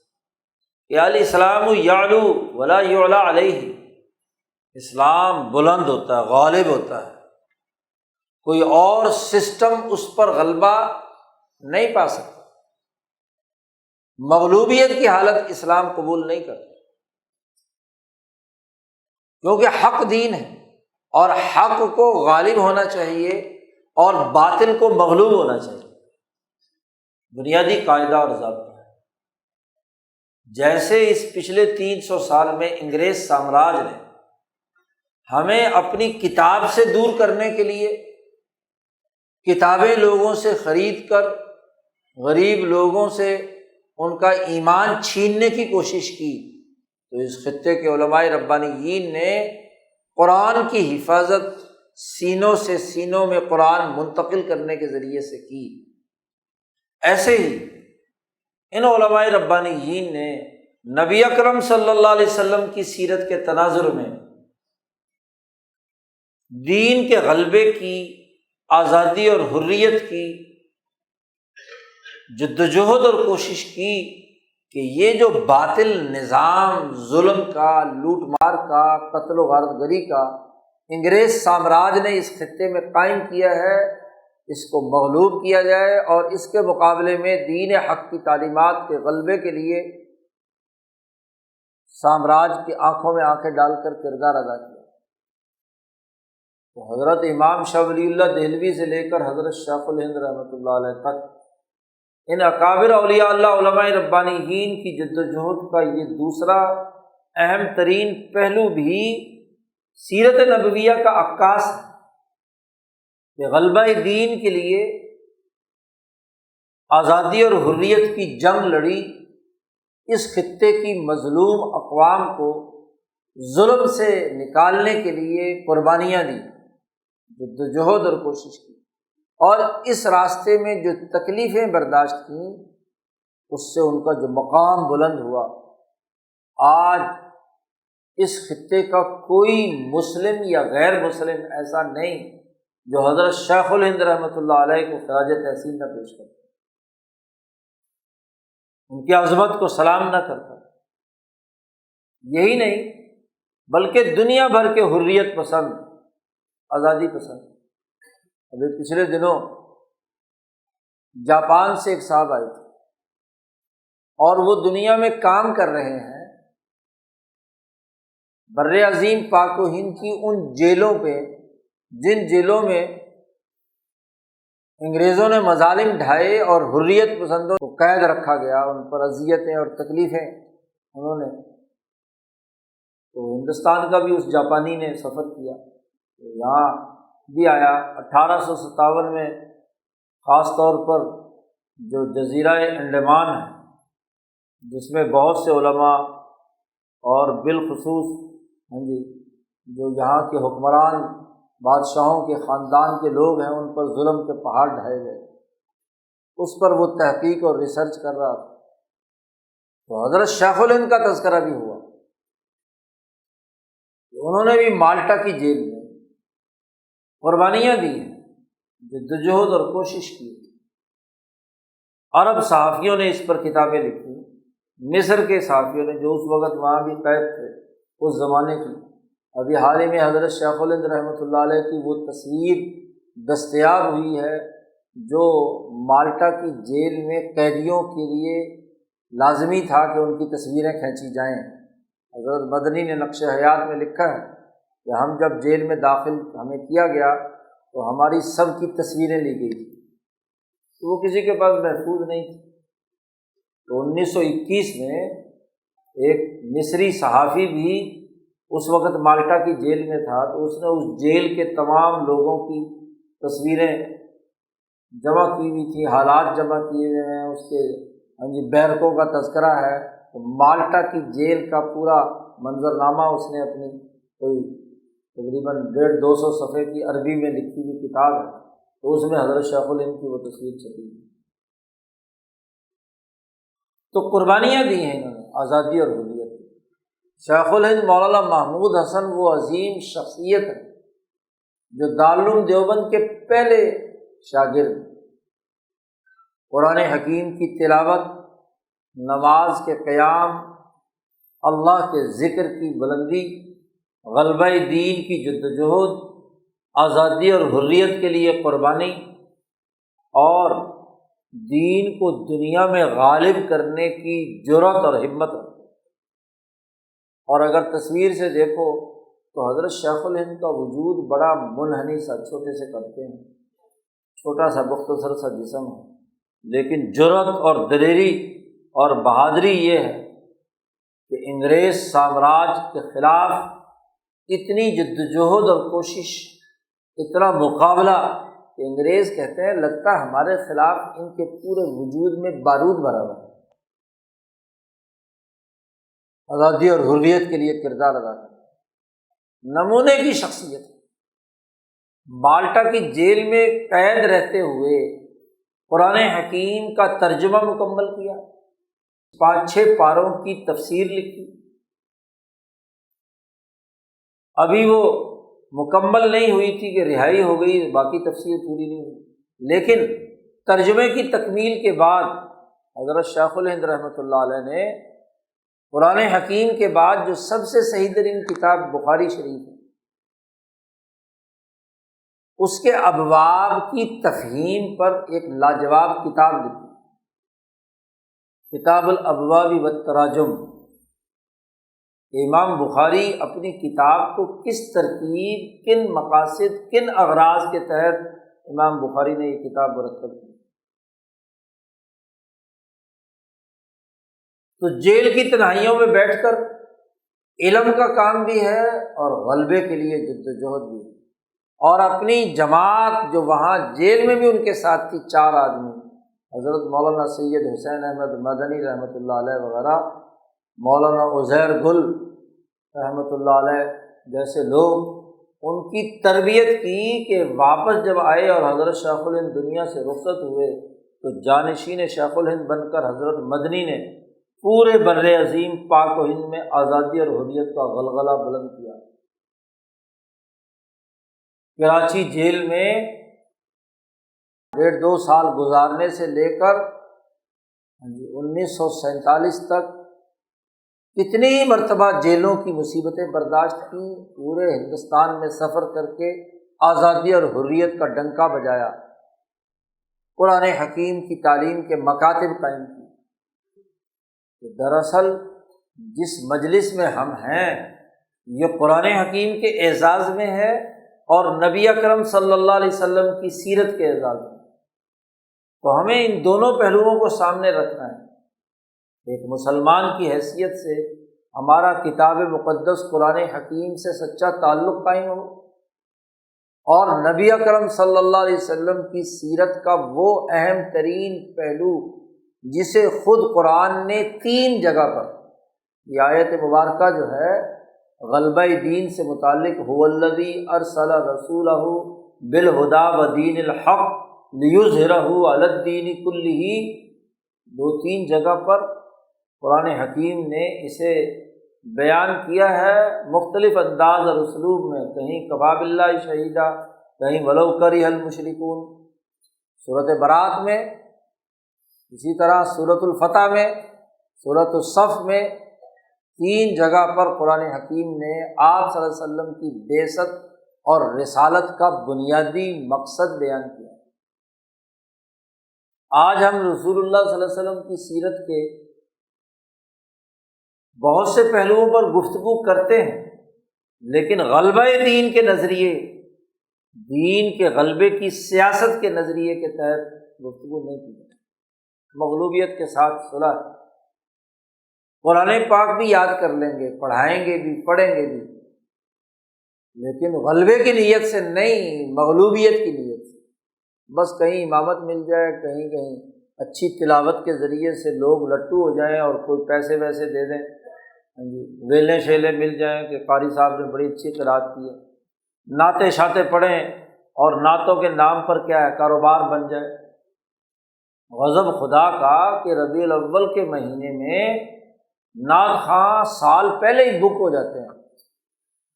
کہ الاسلام یعلو ولا یعلی علیہ، اسلام بلند ہوتا ہے، غالب ہوتا ہے، کوئی اور سسٹم اس پر غلبہ نہیں پا سکتا، مغلوبیت کی حالت اسلام قبول نہیں کرتا، کیونکہ حق دین ہے، اور حق کو غالب ہونا چاہیے اور باطل کو مغلوب ہونا چاہیے، بنیادی قاعدہ اور ضابطہ ہے۔ جیسے اس پچھلے 300 سال میں انگریز سامراج نے ہمیں اپنی کتاب سے دور کرنے کے لیے کتابیں لوگوں سے خرید کر غریب لوگوں سے ان کا ایمان چھیننے کی کوشش کی، تو اس خطے کے علماء ربانیین نے قرآن کی حفاظت سینوں سے سینوں میں قرآن منتقل کرنے کے ذریعے سے کی۔ ایسے ہی ان علماء ربانیین نے نبی اکرم صلی اللہ علیہ وسلم کی سیرت کے تناظر میں دین کے غلبے کی، آزادی اور حریت کی جدوجہد اور کوشش کی کہ یہ جو باطل نظام ظلم کا، لوٹ مار کا، قتل و غارت گری کا انگریز سامراج نے اس خطے میں قائم کیا ہے، اس کو مغلوب کیا جائے اور اس کے مقابلے میں دین حق کی تعلیمات کے غلبے کے لیے سامراج کی آنکھوں میں آنکھیں ڈال کر کردار ادا کیا۔ تو حضرت امام شاہ ولی اللہ دہلوی سے لے کر حضرت شیخ الہند رحمۃ اللہ علیہ تک ان اکابر اولیاء اللہ علماء ربانیین کی جدوجہد کا یہ دوسرا اہم ترین پہلو بھی سیرت نبویہ کا عکاس ہے کہ غلبہ دین کے لیے آزادی اور حریت کی جنگ لڑی، اس خطے کی مظلوم اقوام کو ظلم سے نکالنے کے لیے قربانیاں دی، جدوجہد اور کوشش کی، اور اس راستے میں جو تکلیفیں برداشت کیں اس سے ان کا جو مقام بلند ہوا۔ آج اس خطے کا کوئی مسلم یا غیر مسلم ایسا نہیں جو حضرت شیخ الہند رحمۃ اللہ علیہ کو خراج تحسین نہ پیش کرتا، ان کی عظمت کو سلام نہ کرتا۔ یہی نہیں بلکہ دنیا بھر کے حریت پسند، آزادی پسند۔ ابھی پچھلے دنوں جاپان سے ایک صاحب آئے تھے اور وہ دنیا میں کام کر رہے ہیں، بر عظیم پاک و ہند کی ان جیلوں پہ جن جیلوں میں انگریزوں نے مظالم ڈھائے اور حریت پسندوں کو قید رکھا گیا، ان پر اذیتیں اور تکلیفیں انہوں نے، تو ہندوستان کا بھی اس جاپانی نے سفر کیا، تو یہاں بھی آیا 1857 میں، خاص طور پر جو جزیرہ انڈمان ہے جس میں بہت سے علماء اور بالخصوص جو یہاں کے حکمران بادشاہوں کے خاندان کے لوگ ہیں، ان پر ظلم کے پہاڑ ڈھائے گئے، اس پر وہ تحقیق اور ریسرچ کر رہا تھا۔ تو حضرت شیخ الہند کا تذکرہ بھی ہوا، انہوں نے بھی مالٹا کی جیل میں قربانیاں دی ہیں، جدوجہد اور کوشش کی۔ عرب صحافیوں نے اس پر کتابیں لکھی، مصر کے صحافیوں نے جو اس وقت وہاں بھی قید تھے اس زمانے کی۔ ابھی حال ہی میں حضرت شیخ الہند رحمۃ اللہ علیہ کی وہ تصویر دستیاب ہوئی ہے جو مالٹا کی جیل میں قیدیوں کے لیے لازمی تھا کہ ان کی تصویریں کھینچی جائیں۔ حضرت مدنی نے نقش حیات میں لکھا ہے کہ ہم جب جیل میں داخل ہمیں کیا گیا تو ہماری سب کی تصویریں لی گئی تھیں، تو وہ کسی کے پاس محفوظ نہیں تھی۔ تو 1921 میں ایک مصری صحافی بھی اس وقت مالٹا کی جیل میں تھا، تو اس نے اس جیل کے تمام لوگوں کی تصویریں جمع کی ہوئی تھیں، حالات جمع کیے ہوئے ہیں، اس کے بیرکوں کا تذکرہ ہے۔ تو مالٹا کی جیل کا پورا منظرنامہ اس نے اپنی کوئی تقریباً 150-200 صفحے کی عربی میں لکھی ہوئی کتاب ہے، تو اس میں حضرت شیخ الہند کی وہ تصویر چھپی ہے۔ تو قربانیاں دی ہیں انہوں نے آزادی اور حریت۔ شیخ الہند مولانا محمود حسن وہ عظیم شخصیت ہے جو دارالعلوم دیوبند کے پہلے شاگرد، قرآن حکیم کی تلاوت، نماز کے قیام، اللہ کے ذکر کی بلندی، غلبہ دین کی جدوجہد، آزادی اور حریت کے لیے قربانی، اور دین کو دنیا میں غالب کرنے کی جرأت اور ہمت۔ اور اگر تصویر سے دیکھو تو حضرت شیخ الہند کا وجود بڑا منحنی سا، چھوٹے سے کرتے ہیں، چھوٹا سا مختصر سا جسم ہے، لیکن جرأت اور دلیری اور بہادری یہ ہے کہ انگریز سامراج کے خلاف اتنی جدوجہد اور کوشش، اتنا مقابلہ کہ انگریز کہتے ہیں لگتا ہمارے خلاف ان کے پورے وجود میں بارود بھرا ہوا ہے۔ آزادی اور حریت کے لیے کردار ادا کرنا، نمونے کی شخصیت۔ مالٹا کی جیل میں قید رہتے ہوئے قرآن حکیم کا ترجمہ مکمل کیا، 5-6 پاروں کی تفسیر لکھی۔ ابھی وہ مکمل نہیں ہوئی تھی کہ رہائی ہو گئی، باقی تفسیر پوری نہیں ہوئی، لیکن ترجمے کی تکمیل کے بعد حضرت شیخ الہند رحمۃ اللہ علیہ نے قرآن حکیم کے بعد جو سب سے صحیح ترین کتاب بخاری شریف ہے، اس کے ابواب کی تفہیم پر ایک لاجواب کتاب لکھی، کتاب الابواب والتراجم۔ امام بخاری اپنی کتاب کو کس ترتیب، کن مقاصد، کن اغراض کے تحت امام بخاری نے یہ کتاب مرتب کی۔ تو جیل کی تنہائیوں میں بیٹھ کر علم کا کام بھی ہے اور غلبے کے لیے جد و جہد بھی ہے، اور اپنی جماعت جو وہاں جیل میں بھی ان کے ساتھ تھی، 4 آدمی، حضرت مولانا سید حسین احمد مدنی رحمۃ اللہ علیہ وغیرہ، مولانا عزیر گل رحمۃ اللہ علیہ جیسے لوگ، ان کی تربیت کی کہ واپس جب آئے اور حضرت شیخ الہند دنیا سے رخصت ہوئے تو جانشین شیخ الہند بن کر حضرت مدنی نے پورے بر عظیم پاک و ہند میں آزادی اور حریت کا غلغلہ بلند کیا۔ کراچی جیل میں 1.5-2 سال گزارنے سے لے کر 1947 تک کتنی مرتبہ جیلوں کی مصیبتیں برداشت کی، پورے ہندوستان میں سفر کر کے آزادی اور حریت کا ڈنکا بجایا، قرآن حکیم کی تعلیم کے مکاتب قائم کیے۔ کہ دراصل جس مجلس میں ہم ہیں یہ قرآن حکیم کے اعزاز میں ہے اور نبی اکرم صلی اللہ علیہ وسلم کی سیرت کے اعزاز میں، تو ہمیں ان دونوں پہلوؤں کو سامنے رکھنا ہے۔ ایک مسلمان کی حیثیت سے ہمارا کتاب مقدس قرآن حکیم سے سچا تعلق قائم ہو، اور نبی اکرم صلی اللہ علیہ وسلم کی سیرت کا وہ اہم ترین پہلو جسے خود قرآن نے 3 جگہ پر، یہ آیت مبارکہ جو ہے غلبہ دین سے متعلق، هو الذی ارسل رسولہ بالہدی ودین الحق لیظہرہ علی الدین کلہ، 2-3 جگہ پر قرآن حکیم نے اسے بیان کیا ہے مختلف انداز اور اسلوب میں، کہیں کفیٰ باللہ شہیدا، کہیں ولو کرہ المشرکون، سورۃ برات میں، اسی طرح سورۃ الفتح میں، سورۃ الصف میں، 3 جگہ پر قرآن حکیم نے آپ صلی اللہ علیہ وسلم کی بعثت اور رسالت کا بنیادی مقصد بیان کیا۔ آج ہم رسول اللہ صلی اللہ علیہ وسلم کی سیرت کے بہت سے پہلوؤں پر گفتگو کرتے ہیں، لیکن غلبہ دین کے نظریے، دین کے غلبے کی سیاست کے نظریے کے تحت گفتگو نہیں کی جاتی۔ مغلوبیت کے ساتھ صلح، قرآن پاک بھی یاد کر لیں گے، پڑھائیں گے بھی، پڑھیں گے بھی، لیکن غلبے کی نیت سے نہیں، مغلوبیت کی نیت سے۔ بس کہیں امامت مل جائے، کہیں کہیں اچھی تلاوت کے ذریعے سے لوگ لٹو ہو جائیں اور کوئی پیسے ویسے دے دیں، ویلے شیلے مل جائیں کہ قاری صاحب نے بڑی اچھی قرأت کی ہے، نعتیں شاطیں پڑھیں اور نعتوں کے نام پر کیا ہے کاروبار بن جائے۔ غضب خدا کا کہ ربیع الاول کے مہینے میں نعت خواں سال پہلے ہی بک ہو جاتے ہیں،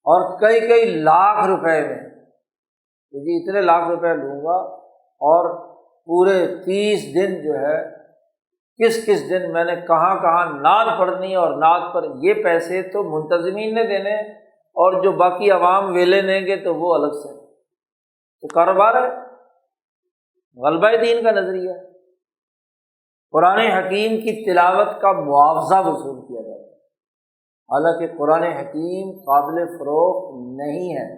اور کئی لاکھ روپے میں، کہ جی اتنے لاکھ روپے لوں گا اور پورے 30 دن جو ہے کس دن میں نے کہاں کہاں نعت پڑھنی ہے، اور نعت پر یہ پیسے تو منتظمین نے دینے، اور جو باقی عوام ویلے لیں گے تو وہ الگ سے، تو کاروبار ہے، غلبہ دین کا نظریہ۔ قرآن حکیم کی تلاوت کا معاوضہ وصول کیا جاتا ہے، حالانکہ قرآن حکیم قابل فروخت نہیں ہے۔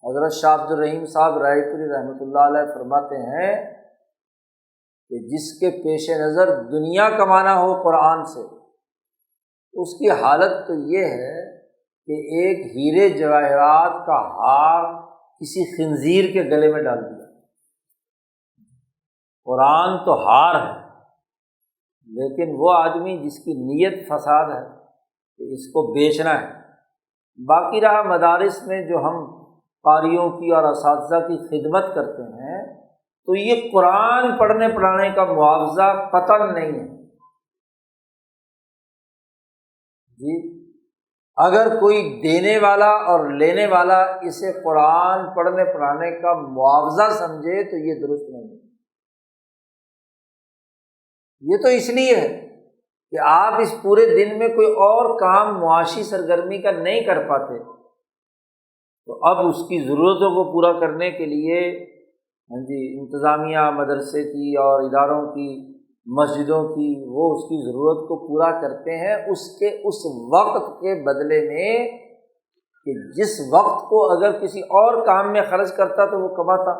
حضرت شاہ عبد الرحیم صاحب رائے پوری رحمۃ اللہ علیہ فرماتے ہیں کہ جس کے پیش نظر دنیا کمانا ہو قرآن سے، اس کی حالت تو یہ ہے کہ ایک ہیرے جواہرات کا ہار کسی خنزیر کے گلے میں ڈال دیا۔ قرآن تو ہار ہے، لیکن وہ آدمی جس کی نیت فساد ہے کہ اس کو بیچنا ہے۔ باقی رہا مدارس میں جو ہم قاریوں کی اور اساتذہ کی خدمت کرتے ہیں، تو یہ قرآن پڑھنے پڑھانے کا معاوضہ قطعاً نہیں ہے جی۔ اگر کوئی دینے والا اور لینے والا اسے قرآن پڑھنے پڑھانے کا معاوضہ سمجھے تو یہ درست نہیں ہے۔ یہ تو اس لیے ہے کہ آپ اس پورے دن میں کوئی اور کام معاشی سرگرمی کا نہیں کر پاتے، تو اب اس کی ضرورتوں کو پورا کرنے کے لیے انتظامیہ مدرسے کی اور اداروں کی، مسجدوں کی، وہ اس کی ضرورت کو پورا کرتے ہیں اس وقت کے بدلے میں، کہ جس وقت کو اگر کسی اور کام میں خرچ کرتا تو وہ کماتا،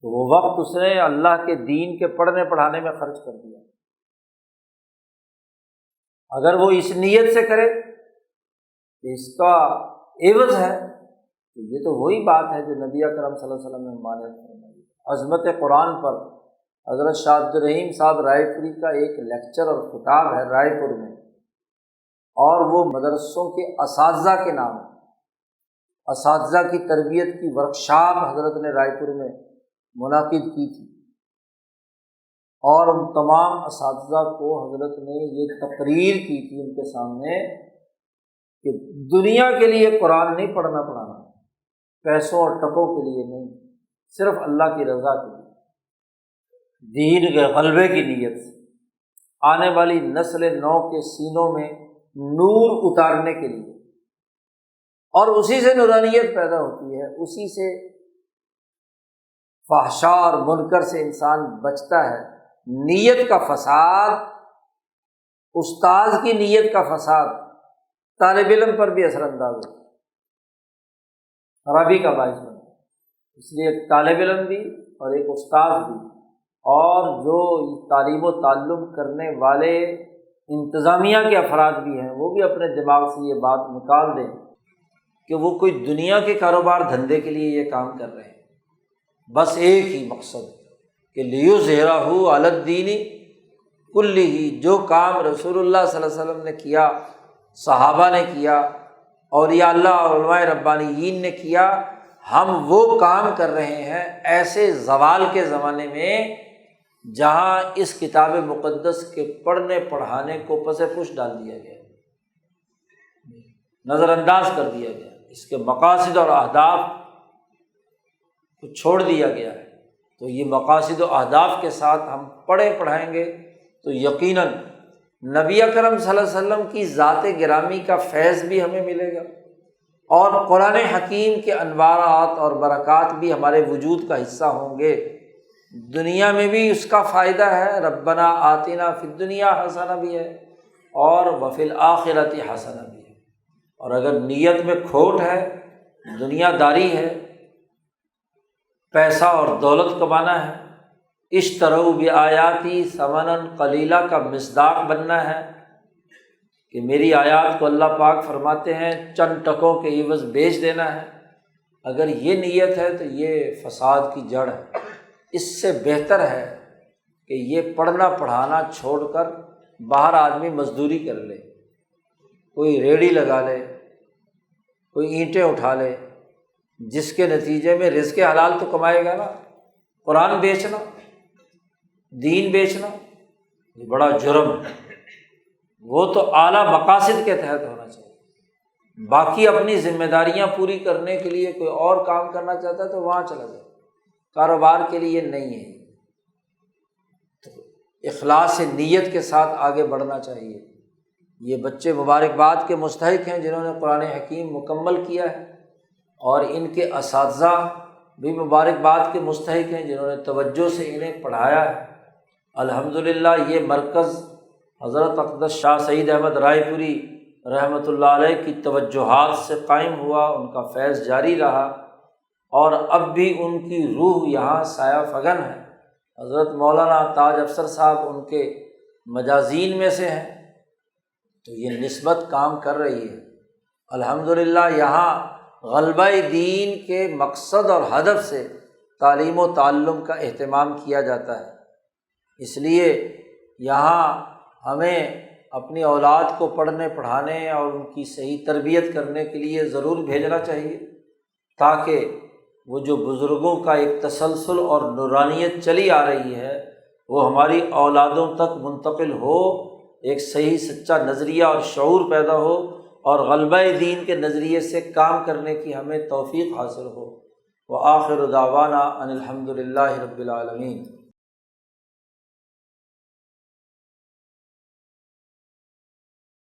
تو وہ وقت اس نے اللہ کے دین کے پڑھنے پڑھانے میں خرچ کر دیا۔ اگر وہ اس نیت سے کرے کہ اس کا عوض ہے، تو یہ تو وہی بات ہے جو نبی اکرم صلی اللہ علیہ وسلم نے مانے فرمائی۔ عظمت قرآن پر حضرت شاہ عبد الرحیم صاحب رائے پوری کا ایک لیکچر اور خطاب ہے رائے پور میں، اور وہ مدرسوں کے اساتذہ کے نام ہے۔ اساتذہ کی تربیت کی ورکشاپ حضرت نے رائے پور میں منعقد کی تھی، اور ان تمام اساتذہ کو حضرت نے یہ تقریر کی تھی ان کے سامنے کہ دنیا کے لیے قرآن نہیں پڑھنا پڑھانا، پیسوں اور ٹکوں کے لیے نہیں، صرف اللہ کی رضا کے لیے، دین کے غلبے کی نیت سے، آنے والی نسل نو کے سینوں میں نور اتارنے کے لیے، اور اسی سے نورانیت پیدا ہوتی ہے، اسی سے فحشاء اور منکر سے انسان بچتا ہے۔ نیت کا فساد، استاذ کی نیت کا فساد طالب علم پر بھی اثر انداز ہوتا ہے، خرابی کا باعث بنتا ہے۔ اس لیے ایک طالب علم بھی اور ایک استاذ بھی، اور جو تعلیم و تعلم کرنے والے انتظامیہ کے افراد بھی ہیں، وہ بھی اپنے دماغ سے یہ بات نکال دیں کہ وہ کوئی دنیا کے کاروبار دھندے کے لیے یہ کام کر رہے ہیں۔ بس ایک ہی مقصد کہ لیظہرہ علی الدین کلہ، جو کام رسول اللہ صلی اللہ علیہ وسلم نے کیا، صحابہ نے کیا، اولیاء اللہ اور علماء ربانیین نے کیا، ہم وہ کام کر رہے ہیں ایسے زوال کے زمانے میں جہاں اس کتاب مقدس کے پڑھنے پڑھانے کو پس پش ڈال دیا گیا، نظر انداز کر دیا گیا، اس کے مقاصد اور اہداف کو چھوڑ دیا گیا ہے۔ تو یہ مقاصد و اہداف کے ساتھ ہم پڑھیں پڑھائیں گے تو یقیناً نبی اکرم صلی اللہ علیہ وسلم کی ذات گرامی کا فیض بھی ہمیں ملے گا، اور قرآن حکیم کے انوارات اور برکات بھی ہمارے وجود کا حصہ ہوں گے۔ دنیا میں بھی اس کا فائدہ ہے، ربنا آتنا فی الدنیا حسنہ بھی ہے، اور وفی الآخرۃ حسنہ بھی ہے۔ اور اگر نیت میں کھوٹ ہے، دنیا داری ہے، پیسہ اور دولت کمانا ہے، اشتروا بآیاتی ثمنا قلیلا کا مصداق بننا ہے کہ میری آیات کو اللہ پاک فرماتے ہیں چند ٹکوں کے عوض بیچ دینا ہے، اگر یہ نیت ہے تو یہ فساد کی جڑ ہے۔ اس سے بہتر ہے کہ یہ پڑھنا پڑھانا چھوڑ کر باہر آدمی مزدوری کر لے، کوئی ریڑھی لگا لے، کوئی اینٹیں اٹھا لے، جس کے نتیجے میں رزق حلال تو کمائے گا نا۔ قرآن بیچنا، دین بیچنا یہ بڑا جرم ہے، وہ تو اعلیٰ مقاصد کے تحت ہونا چاہیے۔ باقی اپنی ذمہ داریاں پوری کرنے کے لیے کوئی اور کام کرنا چاہتا ہے تو وہاں چلا جائے، کاروبار کے لیے نہیں ہے۔ تو اخلاص نیت کے ساتھ آگے بڑھنا چاہیے۔ یہ بچے مبارکباد کے مستحق ہیں جنہوں نے قرآن حکیم مکمل کیا ہے، اور ان کے اساتذہ بھی مبارکباد کے مستحق ہیں جنہوں نے توجہ سے انہیں پڑھایا ہے۔ الحمدللہ یہ مرکز حضرت اقدس شاہ سعید احمد رائے پوری رحمۃ اللہ علیہ کی توجہات سے قائم ہوا، ان کا فیض جاری رہا، اور اب بھی ان کی روح یہاں سایہ فگن ہے۔ حضرت مولانا تاج افسر صاحب ان کے مجازین میں سے ہیں، تو یہ نسبت کام کر رہی ہے۔ الحمدللہ یہاں غلبہ دین کے مقصد اور ہدف سے تعلیم و تعلم کا اہتمام کیا جاتا ہے، اس لیے یہاں ہمیں اپنی اولاد کو پڑھنے پڑھانے اور ان کی صحیح تربیت کرنے کے لیے ضرور بھیجنا چاہیے، تاکہ وہ جو بزرگوں کا ایک تسلسل اور نورانیت چلی آ رہی ہے وہ ہماری اولادوں تک منتقل ہو، ایک صحیح سچا نظریہ اور شعور پیدا ہو اور غلبہ دین کے نظریے سے کام کرنے کی ہمیں توفیق حاصل ہو۔ وآخر دعوانا ان الحمد للہ رب العالمین۔